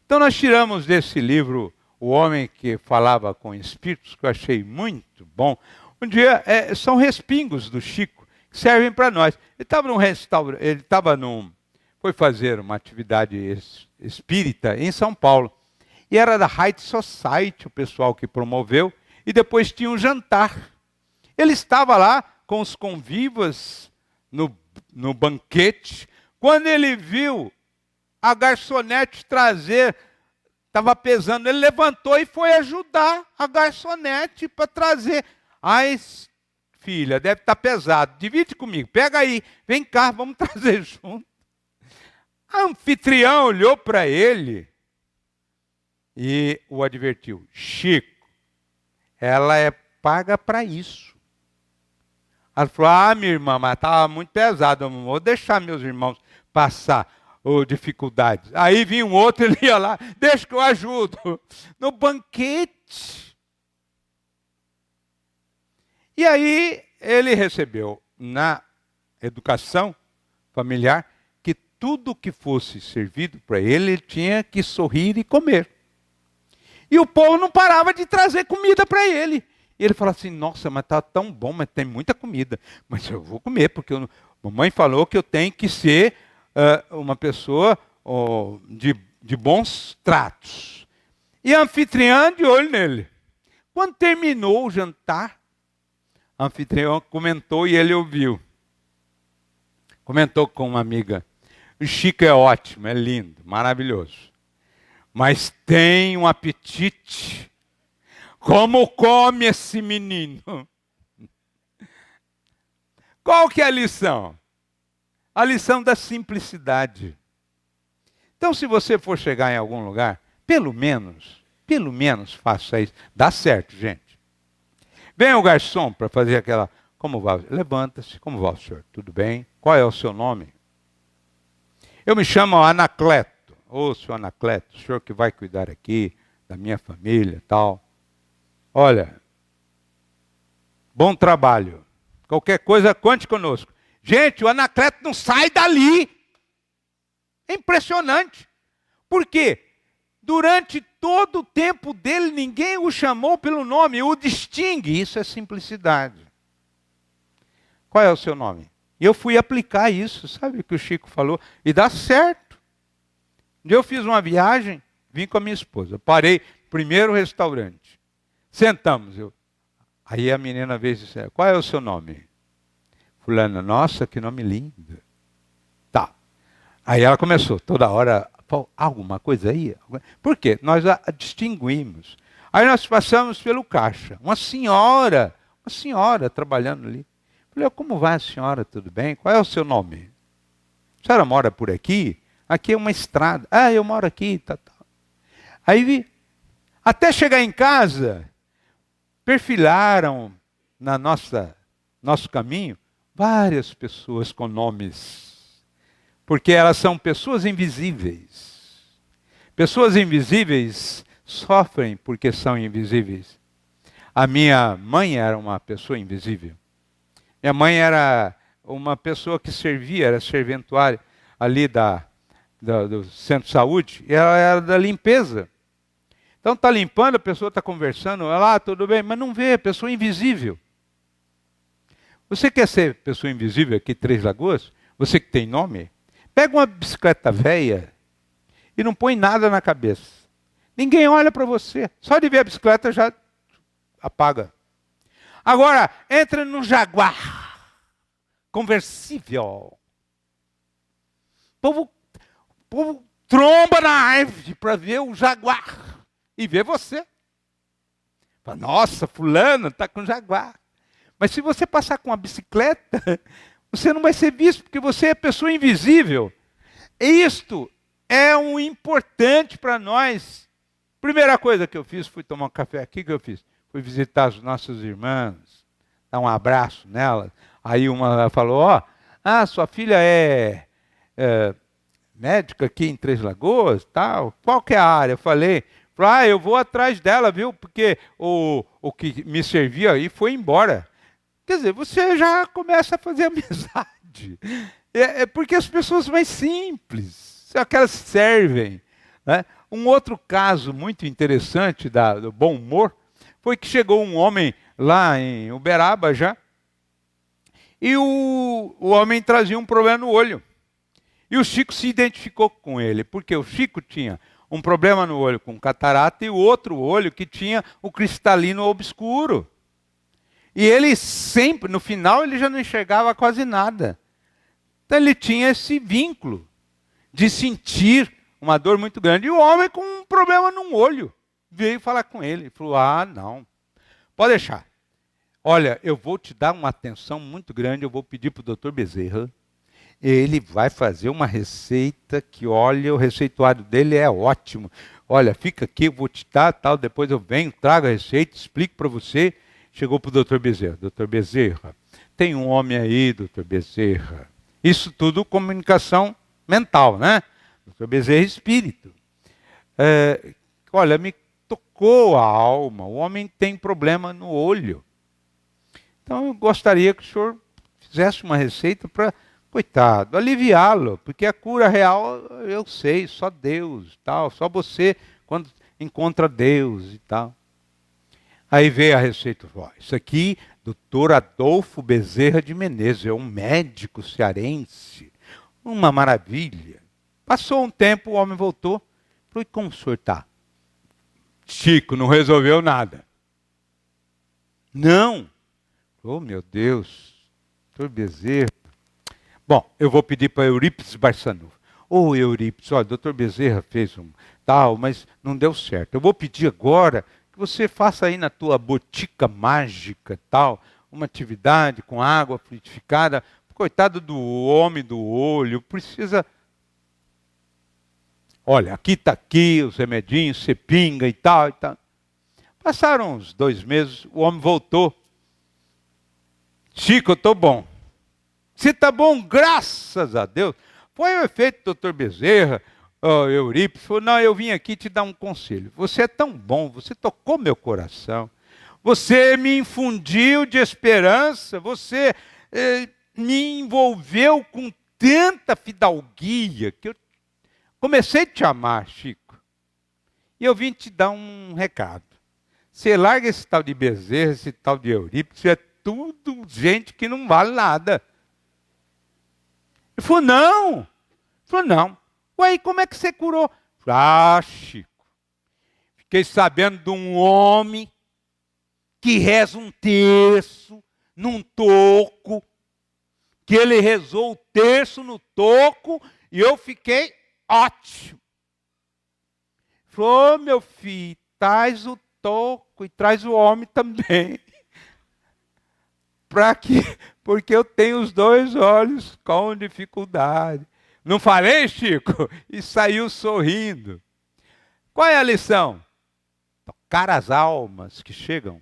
Então, nós tiramos desse livro O Homem que Falava com Espíritos, que eu achei muito bom. Um dia, são respingos do Chico, que servem para nós. Ele estava num restaurante, foi fazer uma atividade espírita em São Paulo. E era da High Society, o pessoal que promoveu, e depois tinha um jantar. Ele estava lá com os convivas no banquete, quando ele viu a garçonete trazer, estava pesando, ele levantou e foi ajudar a garçonete para trazer. Ai, filha, deve estar pesado, divide comigo, pega aí, vem cá, vamos trazer junto. A anfitriã olhou para ele e o advertiu: Chico, ela é paga para isso. Ela falou: minha irmã, mas estava muito pesado, eu não vou deixar meus irmãos passar dificuldades. Aí vinha um outro, ele ia lá, deixa que eu ajudo. No banquete. E aí ele recebeu na educação familiar que tudo que fosse servido para ele, ele tinha que sorrir e comer. E o povo não parava de trazer comida para ele. E ele falava assim: nossa, mas está tão bom, mas tem muita comida. Mas eu vou comer, porque a mamãe falou que eu tenho que ser uma pessoa de bons tratos. E a anfitriã de olho nele. Quando terminou o jantar, a anfitriã comentou e ele ouviu. Comentou com uma amiga: o Chico é ótimo, é lindo, maravilhoso. Mas tem um apetite. Como come esse menino? Qual que é a lição? A lição da simplicidade. Então, se você for chegar em algum lugar, pelo menos faça isso. Dá certo, gente. Vem o garçom para fazer aquela... Como vai? Levanta-se. Como vai o senhor? Tudo bem? Qual é o seu nome? Eu me chamo Anacleto. Ô, senhor Anacleto, o senhor que vai cuidar aqui da minha família e tal. Olha, bom trabalho. Qualquer coisa, conte conosco. Gente, o Anacleto não sai dali. É impressionante. Por quê? Durante todo o tempo dele, ninguém o chamou pelo nome, o distingue. Isso é simplicidade. Qual é o seu nome? E eu fui aplicar isso, sabe o que o Chico falou? E dá certo. Eu fiz uma viagem, vim com a minha esposa. Parei, primeiro restaurante. Sentamos. Aí a menina veio e disse: qual é o seu nome? Fulana. Nossa, que nome lindo. Tá. Aí ela começou, toda hora, alguma coisa aí? Por quê? Nós a distinguimos. Aí nós passamos pelo caixa. Uma senhora trabalhando ali. Falei: como vai a senhora? Tudo bem? Qual é o seu nome? A senhora mora por aqui? Aqui é uma estrada. Eu moro aqui. Tá. Aí até chegar em casa, perfilaram na nosso caminho várias pessoas com nomes. Porque elas são pessoas invisíveis. Pessoas invisíveis sofrem porque são invisíveis. A minha mãe era uma pessoa invisível. Minha mãe era uma pessoa que servia, era serventuária ali do centro de saúde, e ela era da limpeza. Então está limpando, a pessoa está conversando, lá, tudo bem, mas não vê, pessoa invisível. Você quer ser pessoa invisível aqui em Três Lagoas? Você que tem nome? Pega uma bicicleta velha e não põe nada na cabeça. Ninguém olha para você. Só de ver a bicicleta já apaga. Agora, entra no Jaguar conversível. O povo tromba na árvore para ver o Jaguar e ver você. Fala: nossa, fulano está com Jaguar. Mas se você passar com uma bicicleta, você não vai ser visto, porque você é pessoa invisível. Isto é um importante para nós. Primeira coisa que eu fiz, fui tomar um café aqui, que eu fiz? Fui visitar as nossas irmãs dar um abraço nela. Aí uma falou, sua filha é médica aqui em Três Lagoas, tal. Qual que é a área? Eu falei, eu vou atrás dela, viu? Porque o que me servia aí foi embora. Quer dizer, você já começa a fazer amizade. É porque as pessoas mais simples, só que elas servem. Né? Um outro caso muito interessante do bom humor foi que chegou um homem lá em Uberaba já, e o homem trazia um problema no olho. E o Chico se identificou com ele, porque o Chico tinha um problema no olho com catarata e o outro olho que tinha o cristalino obscuro. E ele sempre, no final, ele já não enxergava quase nada. Então ele tinha esse vínculo de sentir uma dor muito grande. E o homem com um problema no olho veio falar com ele. Ele falou, não, pode deixar. Olha, eu vou te dar uma atenção muito grande, eu vou pedir para o Dr. Bezerra. Ele vai fazer uma receita que, olha, o receituário dele é ótimo. Olha, fica aqui, eu vou te dar, tal, depois eu venho, trago a receita, explico para você. Chegou para o Dr. Bezerra. Dr. Bezerra, tem um homem aí, Dr. Bezerra. Isso tudo comunicação mental, né? Dr. Bezerra é espírito. Olha, me tocou a alma, o homem tem problema no olho. Então eu gostaria que o senhor fizesse uma receita para, coitado, aliviá-lo, porque a cura real, eu sei, só Deus, tal, só você quando encontra Deus e tal. Aí veio a receita, isso aqui, Dr. Adolfo Bezerra de Menezes, é um médico cearense, uma maravilha. Passou um tempo, o homem voltou, falou, e como o senhor está? Chico, não resolveu nada. Não. Oh, meu Deus, Dr. Bezerra. Bom, eu vou pedir para Eurípides Barçanufo. Eurípides, olha, Dr. Bezerra fez um tal, mas não deu certo. Eu vou pedir agora que você faça aí na tua botica mágica, tal, uma atividade com água frutificada. Coitado do homem do olho, precisa... Olha, aqui está aqui os remedinhos, você pinga e tal, e tal. Passaram uns 2 meses, o homem voltou. Chico, eu estou bom. Você está bom, graças a Deus. Foi o efeito do Dr. Bezerra, Eurípides, falou, não, eu vim aqui te dar um conselho. Você é tão bom, você tocou meu coração. Você me infundiu de esperança, você me envolveu com tanta fidalguia que eu comecei a te amar, Chico. E eu vim te dar um recado. Você larga esse tal de Bezerra, esse tal de Eurípides, é tudo gente que não vale nada. Ele falou, não. Ele falou, não. Ué, e como é que você curou? Chico, fiquei sabendo de um homem que reza um terço num toco, que ele rezou o terço no toco e eu fiquei ótimo. Ele falou, meu filho, traz o toco e traz o homem também. Porque eu tenho os 2 olhos com dificuldade. Não falei, Chico? E saiu sorrindo. Qual é a lição? Tocar as almas que chegam.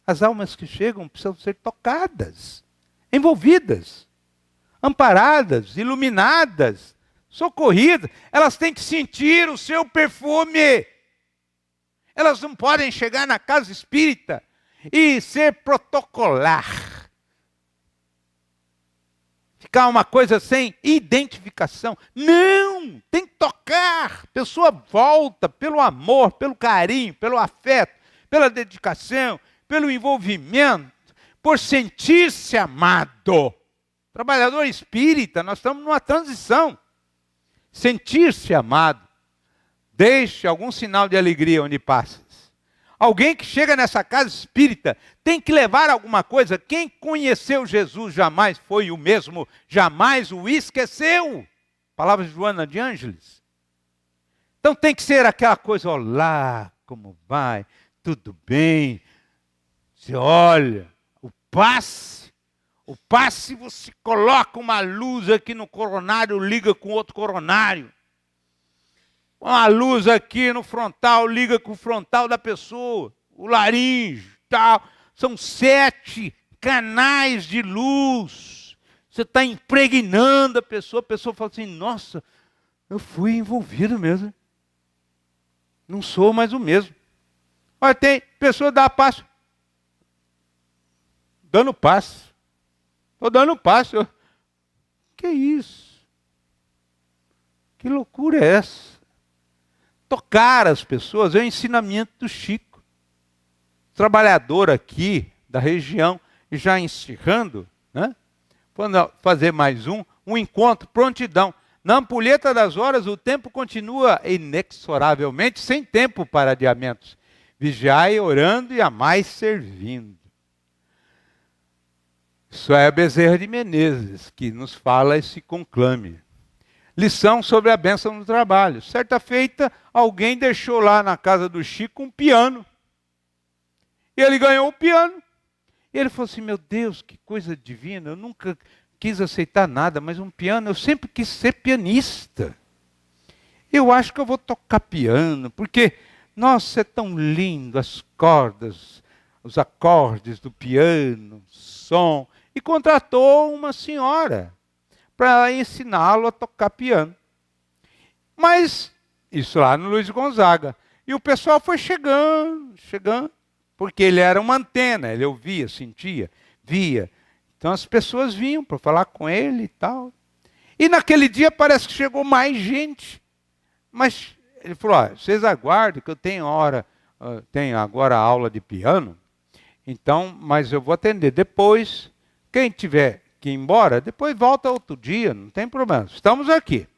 As almas que chegam precisam ser tocadas, envolvidas, amparadas, iluminadas, socorridas. Elas têm que sentir o seu perfume. Elas não podem chegar na casa espírita e ser protocolar. Ficar uma coisa sem identificação. Não! Tem que tocar. A pessoa volta pelo amor, pelo carinho, pelo afeto, pela dedicação, pelo envolvimento, por sentir-se amado. Trabalhador espírita, nós estamos numa transição. Sentir-se amado. Deixe algum sinal de alegria onde passa. Alguém que chega nessa casa espírita tem que levar alguma coisa. Quem conheceu Jesus jamais foi o mesmo, jamais o esqueceu. Palavras de Joana de Ângeles. Então tem que ser aquela coisa, olá, como vai? Tudo bem? Você olha, o passe você coloca uma luz aqui no coronário, liga com outro coronário. Uma luz aqui no frontal, liga com o frontal da pessoa, o laringe, tal. São 7 canais de luz. Você está impregnando a pessoa fala assim, nossa, eu fui envolvido mesmo. Não sou mais o mesmo. Olha, tem pessoa que dá passo. Dando passo. Estou dando passo. Que isso? Que loucura é essa? Tocar as pessoas é o ensinamento do Chico. Trabalhador aqui da região, e já encerrando, né? Quando fazer mais um encontro, prontidão. Na ampulheta das horas, o tempo continua inexoravelmente, sem tempo para adiamentos. Vigiai orando e amai servindo. Isso é a Bezerra de Menezes, que nos fala esse conclame. Lição sobre a bênção no trabalho. Certa feita, alguém deixou lá na casa do Chico um piano. E ele ganhou o piano. E ele falou assim, meu Deus, que coisa divina, eu nunca quis aceitar nada, mas um piano, eu sempre quis ser pianista. Eu acho que eu vou tocar piano, porque, nossa, é tão lindo as cordas, os acordes do piano, som. E contratou uma senhora para ensiná-lo a tocar piano. Mas, isso lá no Luiz Gonzaga. E o pessoal foi chegando, porque ele era uma antena, ele ouvia, sentia, via. Então as pessoas vinham para falar com ele e tal. E naquele dia parece que chegou mais gente. Mas ele falou, vocês aguardem que eu tenho tenho agora aula de piano. Então, mas eu vou atender depois. Quem tiver que ir embora, depois volta outro dia, não tem problema. Estamos aqui.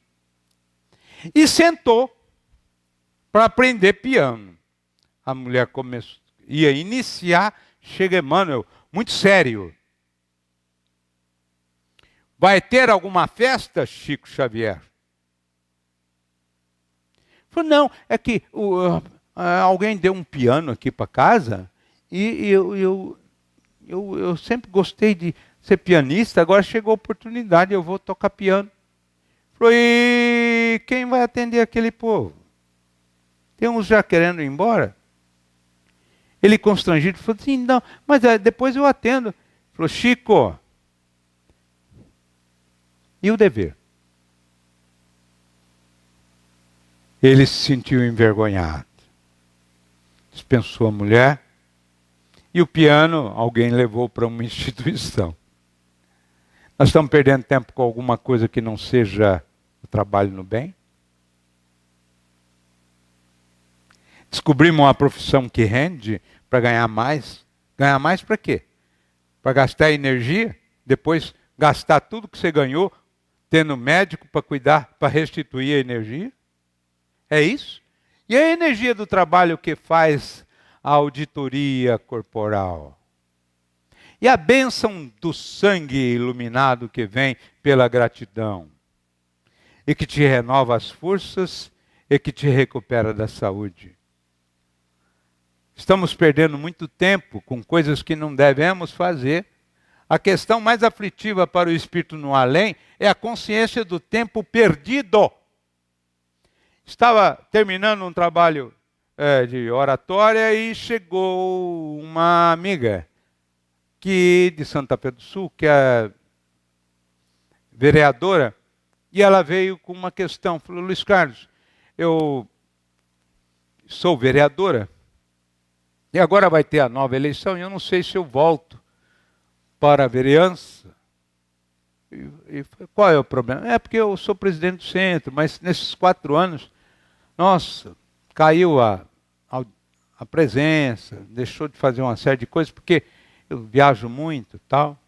E sentou para aprender piano. A mulher ia iniciar, chega Emmanuel, muito sério. Vai ter alguma festa, Chico Xavier? Falei, não, é que alguém deu um piano aqui para casa e eu sempre gostei de ser pianista, agora chegou a oportunidade, eu vou tocar piano. Falei, e quem vai atender aquele povo? Tem uns já querendo ir embora? Ele constrangido falou assim, não, mas depois eu atendo. Falou, Chico, e o dever? Ele se sentiu envergonhado. Dispensou a mulher. E o piano, alguém levou para uma instituição. Nós estamos perdendo tempo com alguma coisa que não seja o trabalho no bem? Descobrimos uma profissão que rende para ganhar mais. Ganhar mais para quê? Para gastar energia, depois gastar tudo que você ganhou, tendo médico para cuidar, para restituir a energia? É isso? E a energia do trabalho que faz a auditoria corporal? E a bênção do sangue iluminado que vem pela gratidão? E que te renova as forças e que te recupera da saúde? Estamos perdendo muito tempo com coisas que não devemos fazer. A questão mais aflitiva para o espírito no além é a consciência do tempo perdido. Estava terminando um trabalho de oratória e chegou uma amiga de Santa Fé do Sul, que é vereadora, e ela veio com uma questão. Falou, Luiz Carlos, eu sou vereadora, e agora vai ter a nova eleição, e eu não sei se eu volto para a vereança. E qual é o problema? É porque eu sou presidente do centro, mas nesses 4 anos, nossa, caiu a presença, deixou de fazer uma série de coisas, porque eu viajo muito e tal.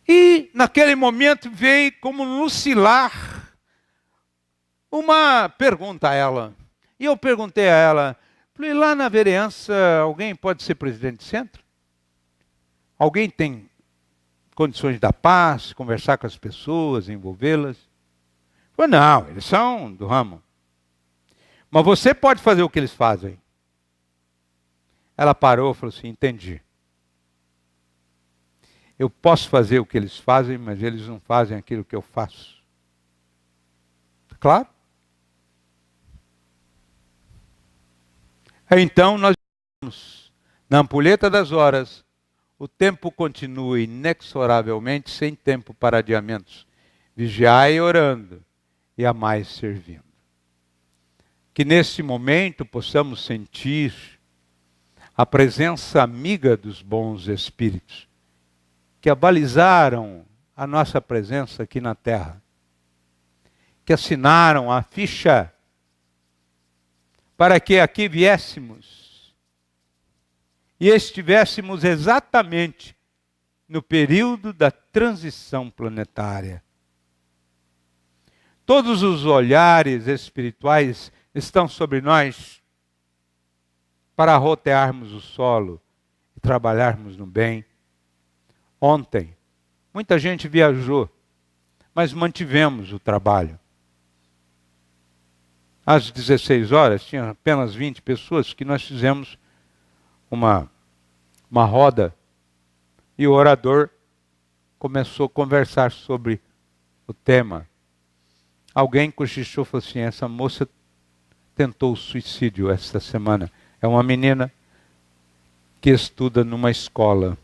E naquele momento veio como no lucilar uma pergunta a ela. E eu perguntei a ela, falei, lá na vereança, alguém pode ser presidente de centro? Alguém tem condições de dar paz, conversar com as pessoas, envolvê-las? Falei, não, eles são do ramo. Mas você pode fazer o que eles fazem. Ela parou e falou assim, entendi. Eu posso fazer o que eles fazem, mas eles não fazem aquilo que eu faço. Claro? Então nós vamos Na ampulheta das horas, o tempo continua inexoravelmente, sem tempo para adiamentos. Vigiai orando e amai servindo. Que nesse momento possamos sentir a presença amiga dos bons espíritos, que abalizaram a nossa presença aqui na Terra, que assinaram a ficha para que aqui viéssemos e estivéssemos exatamente no período da transição planetária. Todos os olhares espirituais estão sobre nós para rotearmos o solo e trabalharmos no bem. Ontem, muita gente viajou, mas mantivemos o trabalho. Às 16 horas, tinha apenas 20 pessoas, que nós fizemos uma roda e o orador começou a conversar sobre o tema. Alguém cochichou e falou assim: essa moça tentou suicídio esta semana. É uma menina que estuda numa escola.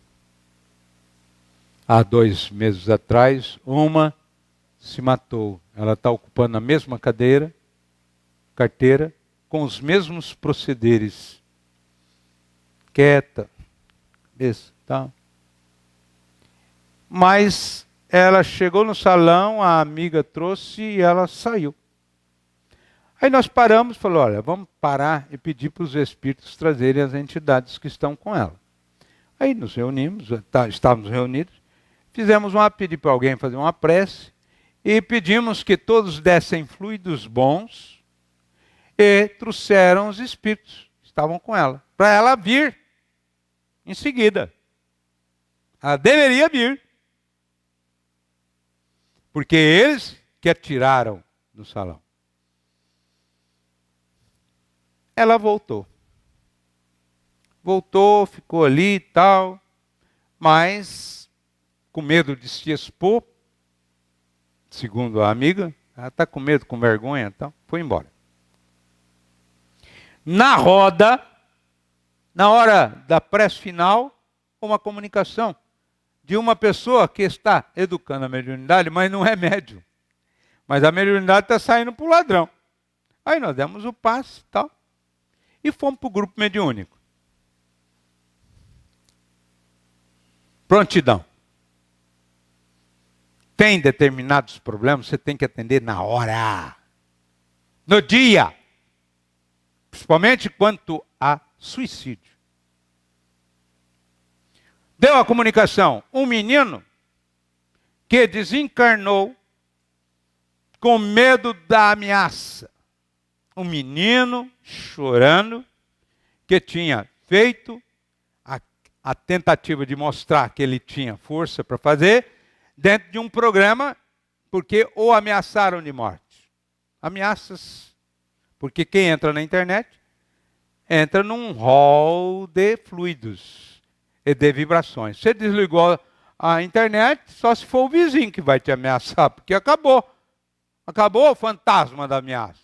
Há 2 meses atrás, uma se matou. Ela está ocupando a mesma carteira, com os mesmos procederes. Quieta, isso, tá. Mas ela chegou no salão, a amiga trouxe e ela saiu. Aí nós paramos e falamos: olha, vamos parar e pedir para os espíritos trazerem as entidades que estão com ela. Aí nos reunimos, estávamos reunidos, pedi para alguém fazer uma prece e pedimos que todos dessem fluidos bons e trouxeram os espíritos que estavam com ela, para ela vir em seguida. Ela deveria vir, porque eles que a tiraram do salão. Ela voltou. Voltou, ficou ali e tal, mas com medo de se expor, segundo a amiga, ela está com medo, com vergonha e tal, foi embora. Na roda, na hora da prece final, uma comunicação de uma pessoa que está educando a mediunidade, mas não é médium. Mas a mediunidade está saindo para o ladrão. Aí nós demos o passe e tal, e fomos para o grupo mediúnico. Prontidão. Tem determinados problemas, você tem que atender na hora. No dia. Principalmente quanto a suicídio. Deu a comunicação. Um menino que desencarnou com medo da ameaça. Um menino chorando que tinha feito a tentativa de mostrar que ele tinha força para fazer dentro de um programa, porque o ameaçaram de morte. Ameaças, porque quem entra na internet entra num rol de fluidos e de vibrações. Você desligou a internet, só se for o vizinho que vai te ameaçar, porque acabou. Acabou o fantasma da ameaça.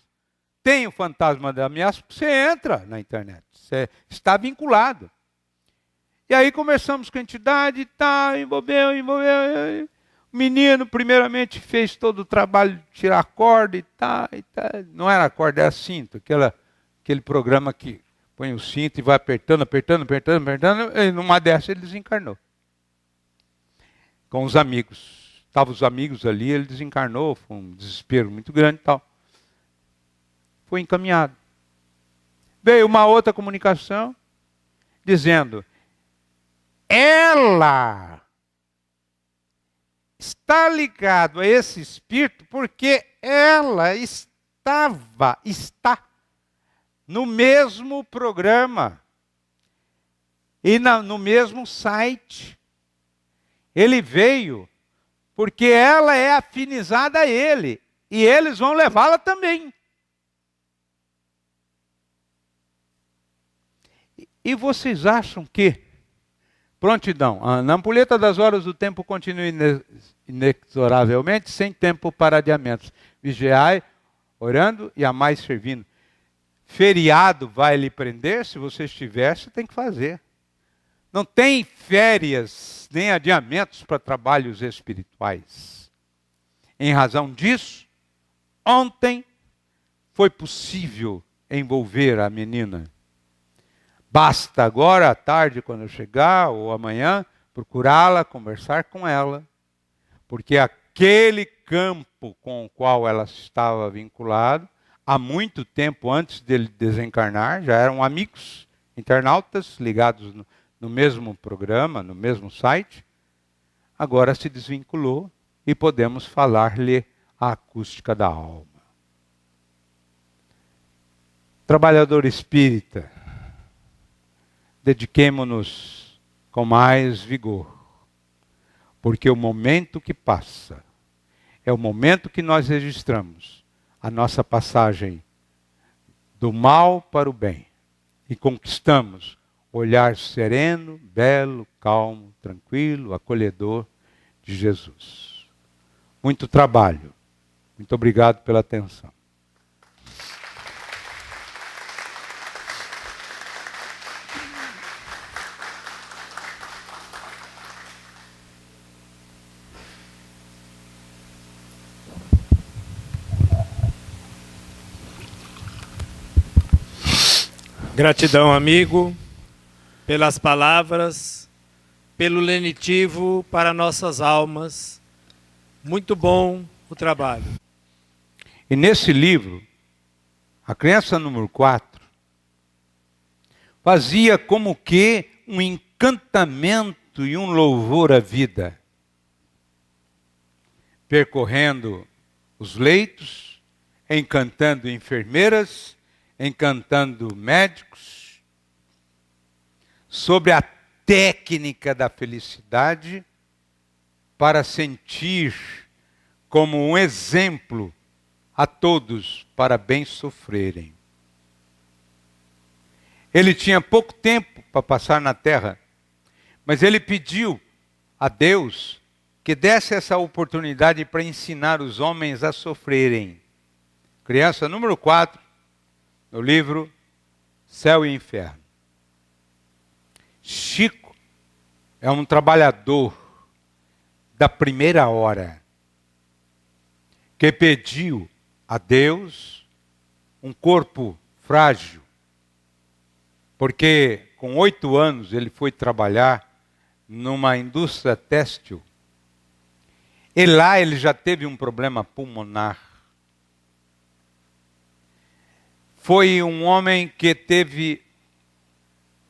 Tem o fantasma da ameaça, você entra na internet. Você está vinculado. E aí conversamos com a entidade e tal, envolveu. O menino, primeiramente, fez todo o trabalho de tirar a corda e tal. Não era a corda, era cinto. Aquele programa que põe o cinto e vai apertando. E numa dessas ele desencarnou. Com os amigos. Estavam os amigos ali, ele desencarnou. Foi um desespero muito grande e tal. Foi encaminhado. Veio uma outra comunicação dizendo: ela está ligada a esse espírito porque ela está no mesmo programa e no mesmo site. Ele veio porque ela é afinizada a ele e eles vão levá-la também. E vocês acham que prontidão, na ampulheta das horas o tempo continua inexoravelmente, sem tempo para adiamentos. Vigiai, orando e amai servindo. Feriado vai lhe prender? Se você estiver, você tem que fazer. Não tem férias nem adiamentos para trabalhos espirituais. Em razão disso, ontem foi possível envolver a menina. Basta agora à tarde, quando eu chegar, ou amanhã, procurá-la, conversar com ela, porque aquele campo com o qual ela estava vinculada, há muito tempo antes dele desencarnar, já eram amigos, internautas ligados no mesmo programa, no mesmo site, agora se desvinculou e podemos falar-lhe a acústica da alma. Trabalhador espírita, dediquemo-nos com mais vigor, porque o momento que passa é o momento que nós registramos a nossa passagem do mal para o bem e conquistamos o olhar sereno, belo, calmo, tranquilo, acolhedor de Jesus. Muito trabalho. Muito obrigado pela atenção. Gratidão, amigo, pelas palavras, pelo lenitivo para nossas almas. Muito bom o trabalho. E nesse livro, a criança número 4 fazia como que um encantamento e um louvor à vida, percorrendo os leitos, encantando enfermeiras, encantando médicos, sobre a técnica da felicidade para sentir como um exemplo a todos para bem sofrerem. Ele tinha pouco tempo para passar na terra, mas ele pediu a Deus que desse essa oportunidade para ensinar os homens a sofrerem. Criança número 4, no livro Céu e Inferno. Chico é um trabalhador da primeira hora que pediu a Deus um corpo frágil, porque com 8 anos ele foi trabalhar numa indústria têxtil e lá ele já teve um problema pulmonar. Foi um homem que teve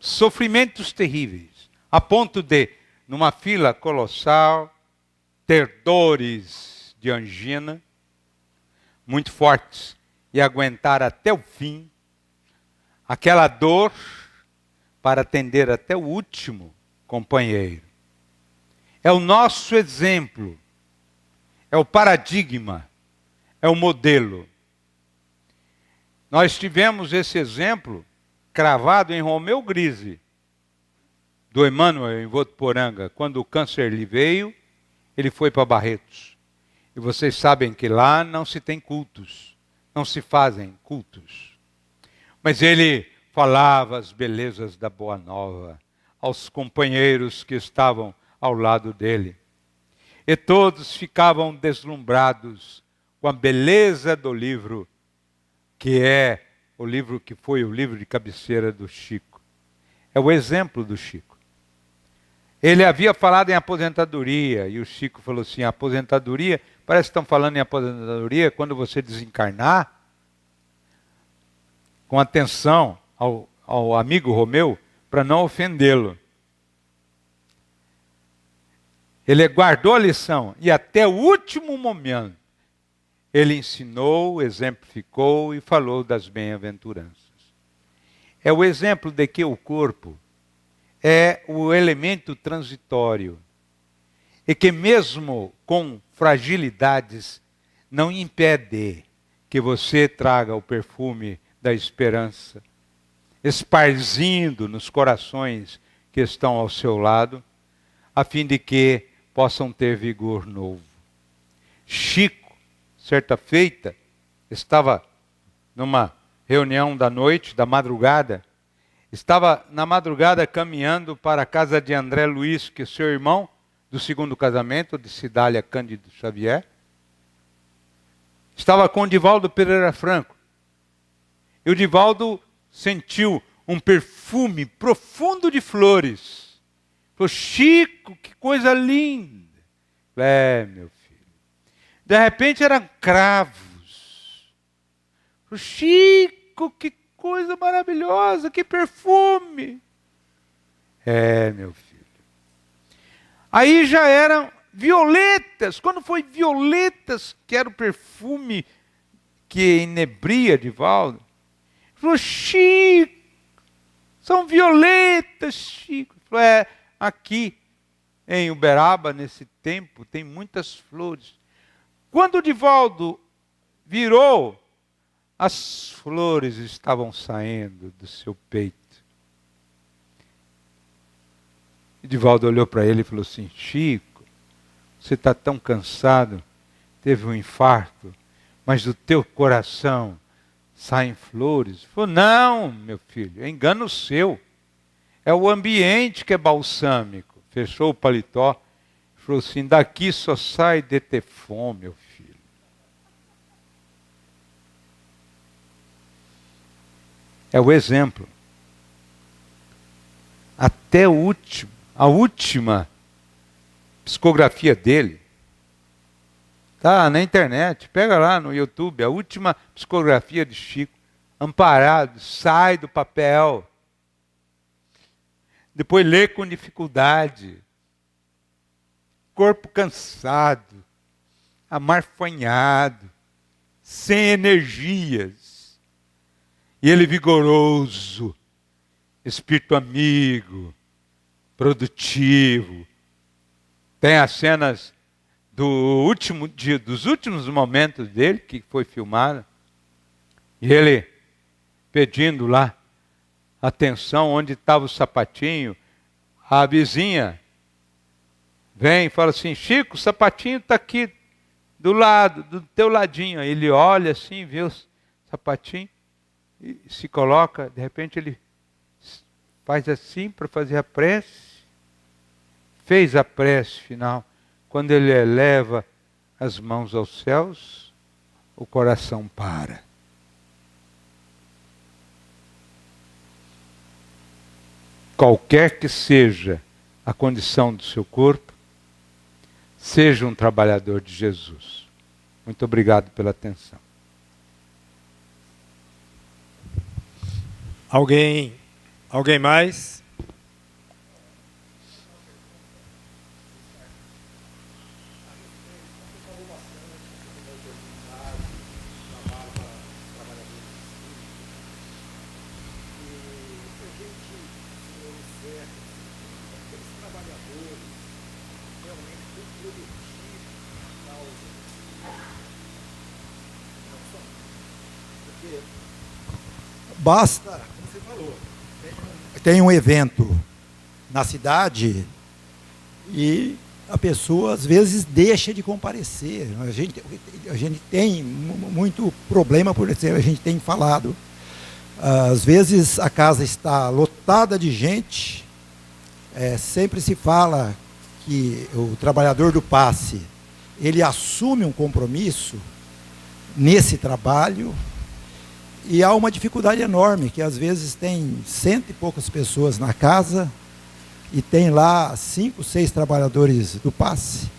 sofrimentos terríveis, a ponto de, numa fila colossal, ter dores de angina muito fortes e aguentar até o fim aquela dor para atender até o último companheiro. É o nosso exemplo, é o paradigma, é o modelo. Nós tivemos esse exemplo cravado em Romeu Grise, do Emmanuel em Votuporanga. Quando o câncer lhe veio, ele foi para Barretos. E vocês sabem que lá não se tem cultos, não se fazem cultos. Mas ele falava as belezas da Boa Nova aos companheiros que estavam ao lado dele. E todos ficavam deslumbrados com a beleza do livro, que é o livro que foi o livro de cabeceira do Chico. É o exemplo do Chico. Ele havia falado em aposentadoria, e o Chico falou assim, aposentadoria, parece que estão falando em aposentadoria quando você desencarnar. Com atenção ao amigo Romeu, para não ofendê-lo. Ele guardou a lição, e até o último momento, ele ensinou, exemplificou e falou das bem-aventuranças. É o exemplo de que o corpo é o elemento transitório e que mesmo com fragilidades não impede que você traga o perfume da esperança, esparzindo nos corações que estão ao seu lado, a fim de que possam ter vigor novo. Chico, certa feita, estava numa reunião da noite, da madrugada, estava na madrugada caminhando para a casa de André Luiz, que é seu irmão, do segundo casamento, de Cidália Cândido Xavier. Estava com o Divaldo Pereira Franco. E o Divaldo sentiu um perfume profundo de flores. Falou: Chico, que coisa linda. Meu filho. De repente eram cravos. Falou: Chico, que coisa maravilhosa, que perfume. Meu filho. Aí já eram violetas. Quando foi violetas, que era o perfume que inebria Divaldo, falou: Chico, são violetas, Chico. Falou: aqui em Uberaba, nesse tempo, tem muitas flores. Quando o Divaldo virou, as flores estavam saindo do seu peito. E Divaldo olhou para ele e falou assim: Chico, você está tão cansado, teve um infarto, mas do teu coração saem flores. Ele falou: não, meu filho, é engano seu. É o ambiente que é balsâmico. Fechou o paletó e falou assim: daqui só sai Detefon, meu filho. É o exemplo. Até a última psicografia dele, está na internet, pega lá no YouTube, a última psicografia de Chico, amparado, sai do papel. Depois lê com dificuldade, corpo cansado, amarfanhado, sem energias. E ele vigoroso, espírito amigo, produtivo. Tem as cenas do último dia, dos últimos momentos dele, que foi filmada. E ele pedindo lá atenção onde estava o sapatinho. A vizinha vem e fala assim: Chico, o sapatinho está aqui do lado, do teu ladinho. Aí ele olha assim, vê o sapatinho e se coloca. De repente ele faz assim para fazer a prece. Fez a prece final. Quando ele eleva as mãos aos céus, o coração para. Qualquer que seja a condição do seu corpo, seja um trabalhador de Jesus. Muito obrigado pela atenção. Alguém mais? Basta, como você falou, tem um evento na cidade e a pessoa às vezes deixa de comparecer. A gente tem muito problema por isso, a gente tem falado. Às vezes a casa está lotada de gente, sempre se fala que o trabalhador do passe, ele assume um compromisso nesse trabalho. E há uma dificuldade enorme, que às vezes tem 100 e poucas pessoas na casa e tem lá 5, 6 trabalhadores do passe.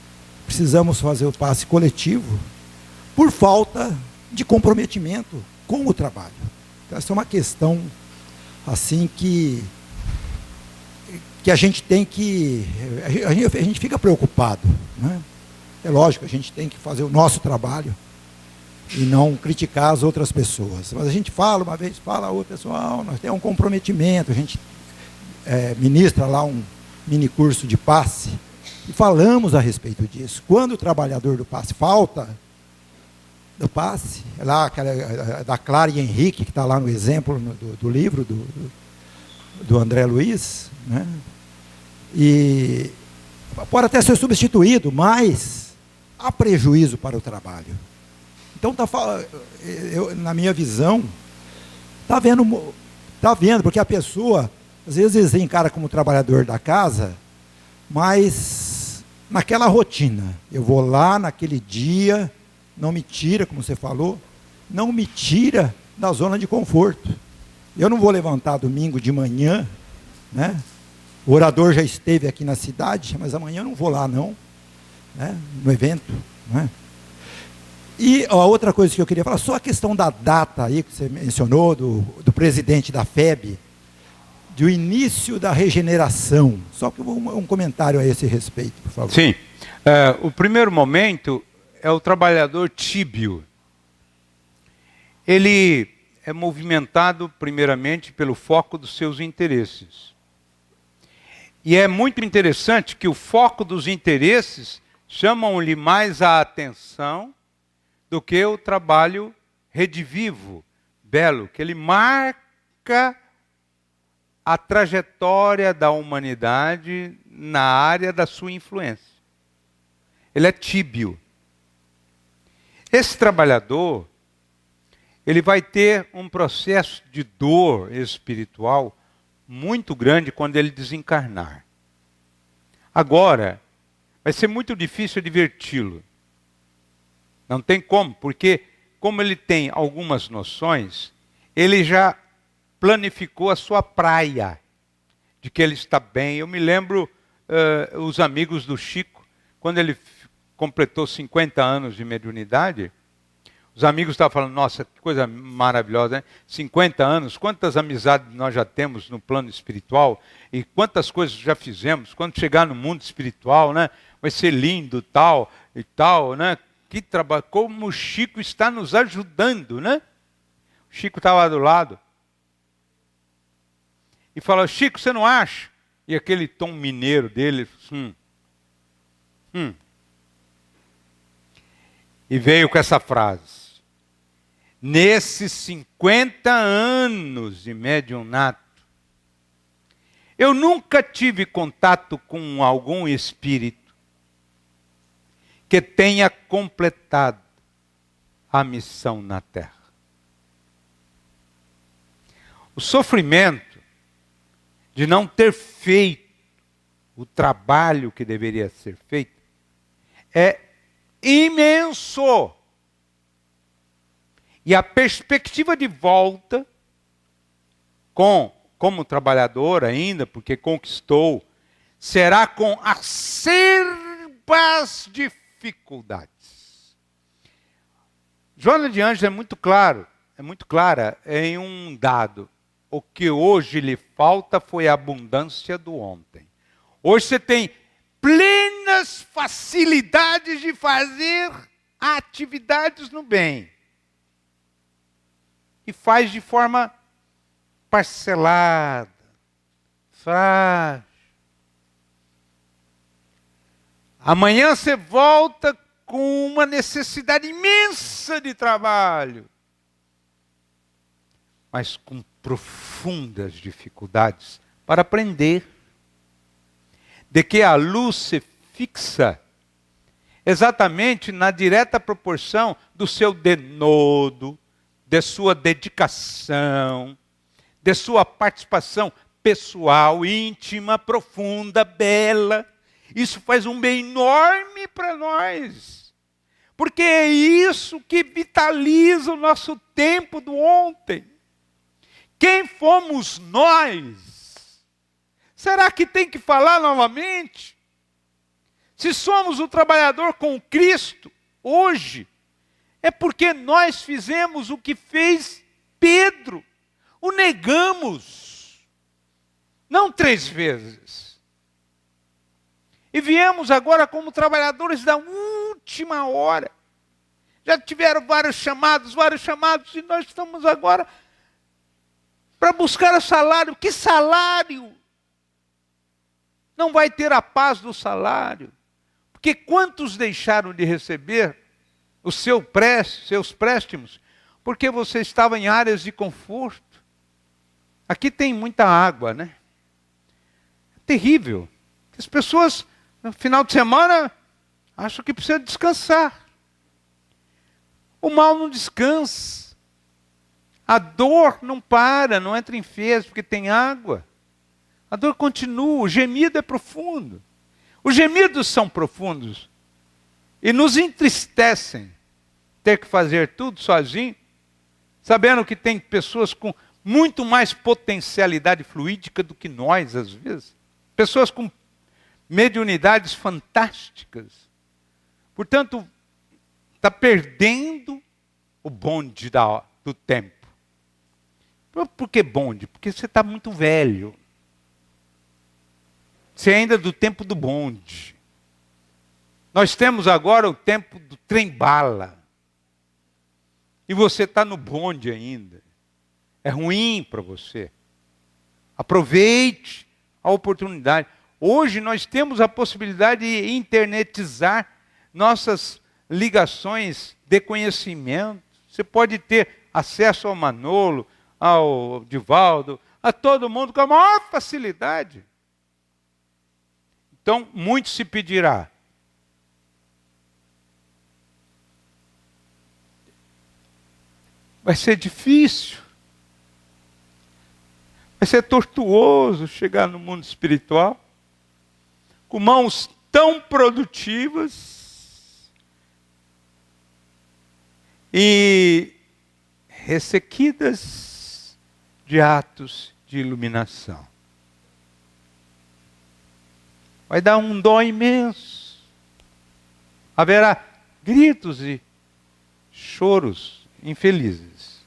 Precisamos fazer o passe coletivo por falta de comprometimento com o trabalho. Então, essa é uma questão assim que a gente tem que... A gente fica preocupado, né? É lógico, a gente tem que fazer o nosso trabalho e não criticar as outras pessoas. Mas a gente fala, uma vez fala, ô pessoal, nós temos um comprometimento, a gente ministra lá um mini curso de passe, e falamos a respeito disso. Quando o trabalhador do passe falta do passe, lá aquela, da Clara e Henrique, que está lá no exemplo do livro do André Luiz, né? E pode até ser substituído, mas há prejuízo para o trabalho. Então, na minha visão, está havendo Está vendo? Porque a pessoa, às vezes, encara como trabalhador da casa, mas naquela rotina. Eu vou lá naquele dia, não me tira, como você falou, não me tira da zona de conforto. Eu não vou levantar domingo de manhã, né? O orador já esteve aqui na cidade, mas amanhã eu não vou lá não, né? No evento, né? E a outra coisa que eu queria falar, só a questão da data aí que você mencionou, do presidente da FEB, do início da regeneração. Só que um comentário a esse respeito, por favor. Sim. O primeiro momento é o trabalhador tíbio. Ele é movimentado primeiramente pelo foco dos seus interesses. E é muito interessante que o foco dos interesses chamam-lhe mais a atenção do que o trabalho redivivo, belo, que ele marca a trajetória da humanidade na área da sua influência. Ele é tíbio. Esse trabalhador, ele vai ter um processo de dor espiritual muito grande quando ele desencarnar. Agora, vai ser muito difícil diverti-lo. Não tem como, porque como ele tem algumas noções, ele já planificou a sua praia, de que ele está bem. Eu me lembro os amigos do Chico, quando ele completou 50 anos de mediunidade, os amigos estavam falando, nossa, que coisa maravilhosa, né? 50 anos, quantas amizades nós já temos no plano espiritual, e quantas coisas já fizemos, quando chegar no mundo espiritual, né? Vai ser lindo, tal e tal, né? Que trabalho, como o Chico está nos ajudando, né? O Chico estava do lado. E falou, Chico, você não acha? E aquele tom mineiro dele, E veio com essa frase. Nesses 50 anos de mediunato, eu nunca tive contato com algum espírito que tenha completado a missão na Terra. O sofrimento de não ter feito o trabalho que deveria ser feito é imenso. E a perspectiva de volta, como trabalhador ainda, porque conquistou, será com acerbas dificuldades. Joana de Ângeles é muito clara em um dado. O que hoje lhe falta foi a abundância do ontem. Hoje você tem plenas facilidades de fazer atividades no bem. E faz de forma parcelada, frágil. Amanhã você volta com uma necessidade imensa de trabalho, mas com profundas dificuldades para aprender. De que a luz se fixa exatamente na direta proporção do seu denodo, de sua dedicação, de sua participação pessoal, íntima, profunda, bela. Isso faz um bem enorme para nós. Porque é isso que vitaliza o nosso tempo do ontem. Quem fomos nós? Será que tem que falar novamente? Se somos o trabalhador com Cristo hoje, é porque nós fizemos o que fez Pedro. O negamos. Não 3 vezes. E viemos agora como trabalhadores da última hora. Já tiveram vários chamados, e nós estamos agora para buscar o salário. Que salário? Não vai ter a paz do salário. Porque quantos deixaram de receber os seus préstimos? Porque você estava em áreas de conforto. Aqui tem muita água, né? É terrível. As pessoas, no final de semana, acham que precisa descansar. O mal não descansa. A dor não para, não entra em fez, porque tem água. A dor continua, o gemido é profundo. Os gemidos são profundos e nos entristecem ter que fazer tudo sozinho, sabendo que tem pessoas com muito mais potencialidade fluídica do que nós, às vezes. Pessoas com mediunidades fantásticas. Portanto, está perdendo o bonde do tempo. Por que bonde? Porque você está muito velho. Você ainda é do tempo do bonde. Nós temos agora o tempo do trem-bala. E você está no bonde ainda. É ruim para você. Aproveite a oportunidade. Hoje nós temos a possibilidade de internetizar nossas ligações de conhecimento. Você pode ter acesso ao Manolo, ao Divaldo, a todo mundo com a maior facilidade. Então, muito se pedirá. Vai ser difícil. Vai ser tortuoso chegar no mundo espiritual com mãos tão produtivas e ressequidas de atos de iluminação. Vai dar um dó imenso. Haverá gritos e choros infelizes.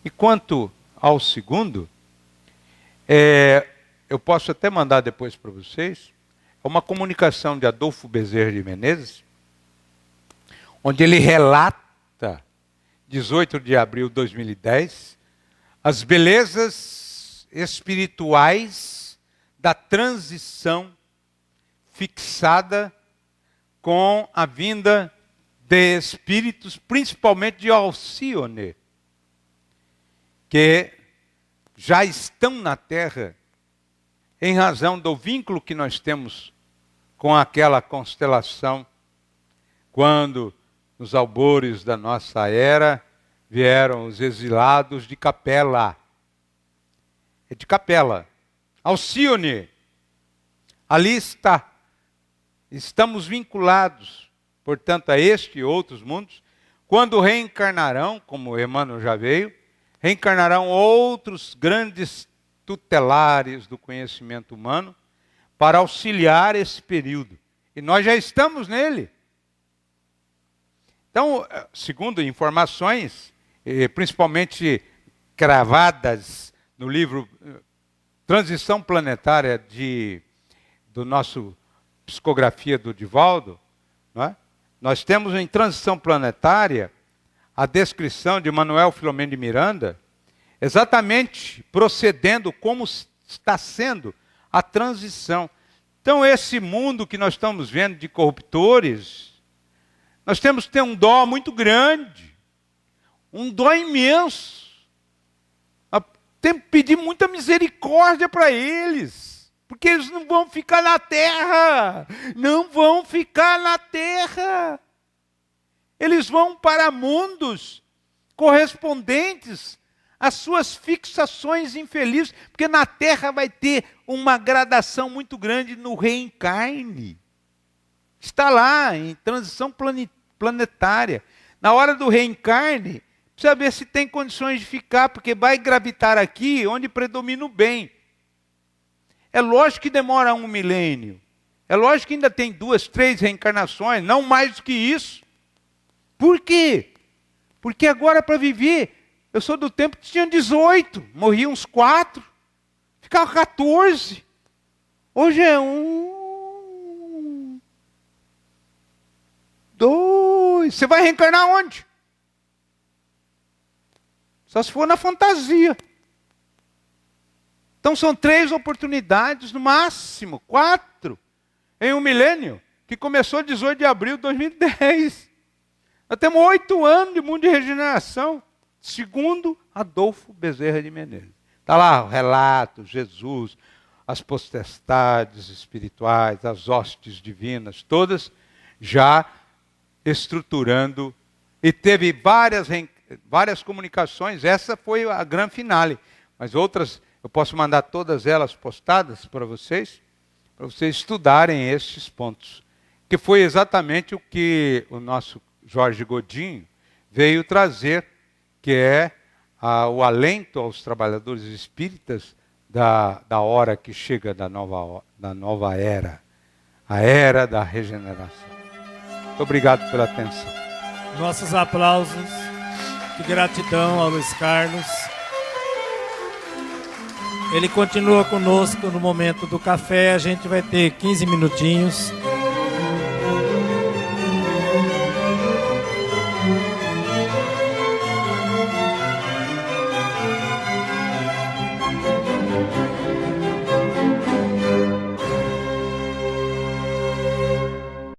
E quanto ao segundo, eu posso até mandar depois para vocês, é uma comunicação de Adolfo Bezerra de Menezes, onde ele relata, 18 de abril de 2010, as belezas espirituais da transição fixada com a vinda de espíritos, principalmente de Alcione, que já estão na Terra em razão do vínculo que nós temos com aquela constelação, quando, nos albores da nossa era, vieram os exilados de Capela. É de Capela. Alcione. Ali está. Estamos vinculados, portanto, a este e outros mundos. Quando reencarnarão, como Emmanuel já veio, reencarnarão outros grandes tutelares do conhecimento humano para auxiliar esse período. E nós já estamos nele. Então, segundo informações, principalmente cravadas no livro Transição Planetária do nosso psicografia do Divaldo, não é? Nós temos em Transição Planetária a descrição de Manuel Filomeno de Miranda, exatamente procedendo como está sendo a transição. Então, esse mundo que nós estamos vendo de corruptores, nós temos que ter um dó muito grande, um dó imenso. Temos que pedir muita misericórdia para eles, porque eles não vão ficar na terra, não vão ficar na terra. Eles vão para mundos correspondentes às suas fixações infelizes, porque na terra vai ter uma gradação muito grande no reencarne. Está lá, em transição planetária. Na hora do reencarne, precisa ver se tem condições de ficar, porque vai gravitar aqui onde predomina o bem. É lógico que demora 1 milênio. É lógico que ainda tem 2, 3 reencarnações, não mais do que isso. Por quê? Porque agora para viver, eu sou do tempo que tinha 18, morri uns 4, ficava 14. Hoje é 1, 2. Você vai reencarnar onde? Só se for na fantasia. Então são 3 oportunidades, no máximo, 4, em 1 milênio, que começou 18 de abril de 2010. Nós temos 8 anos de mundo de regeneração, segundo Adolfo Bezerra de Menezes. Está lá o relato, Jesus, as potestades espirituais, as hostes divinas, todas já estruturando. E teve várias várias comunicações. Essa foi a grande finale. Mas outras, eu posso mandar todas elas postadas para vocês estudarem estes pontos. Que foi exatamente o que o nosso Jorge Godinho veio trazer, que é o alento aos trabalhadores espíritas da hora que chega da nova era, a era da regeneração. Muito obrigado pela atenção. Nossos aplausos de gratidão ao Luiz Carlos. Ele continua conosco no momento do café. A gente vai ter 15 minutinhos.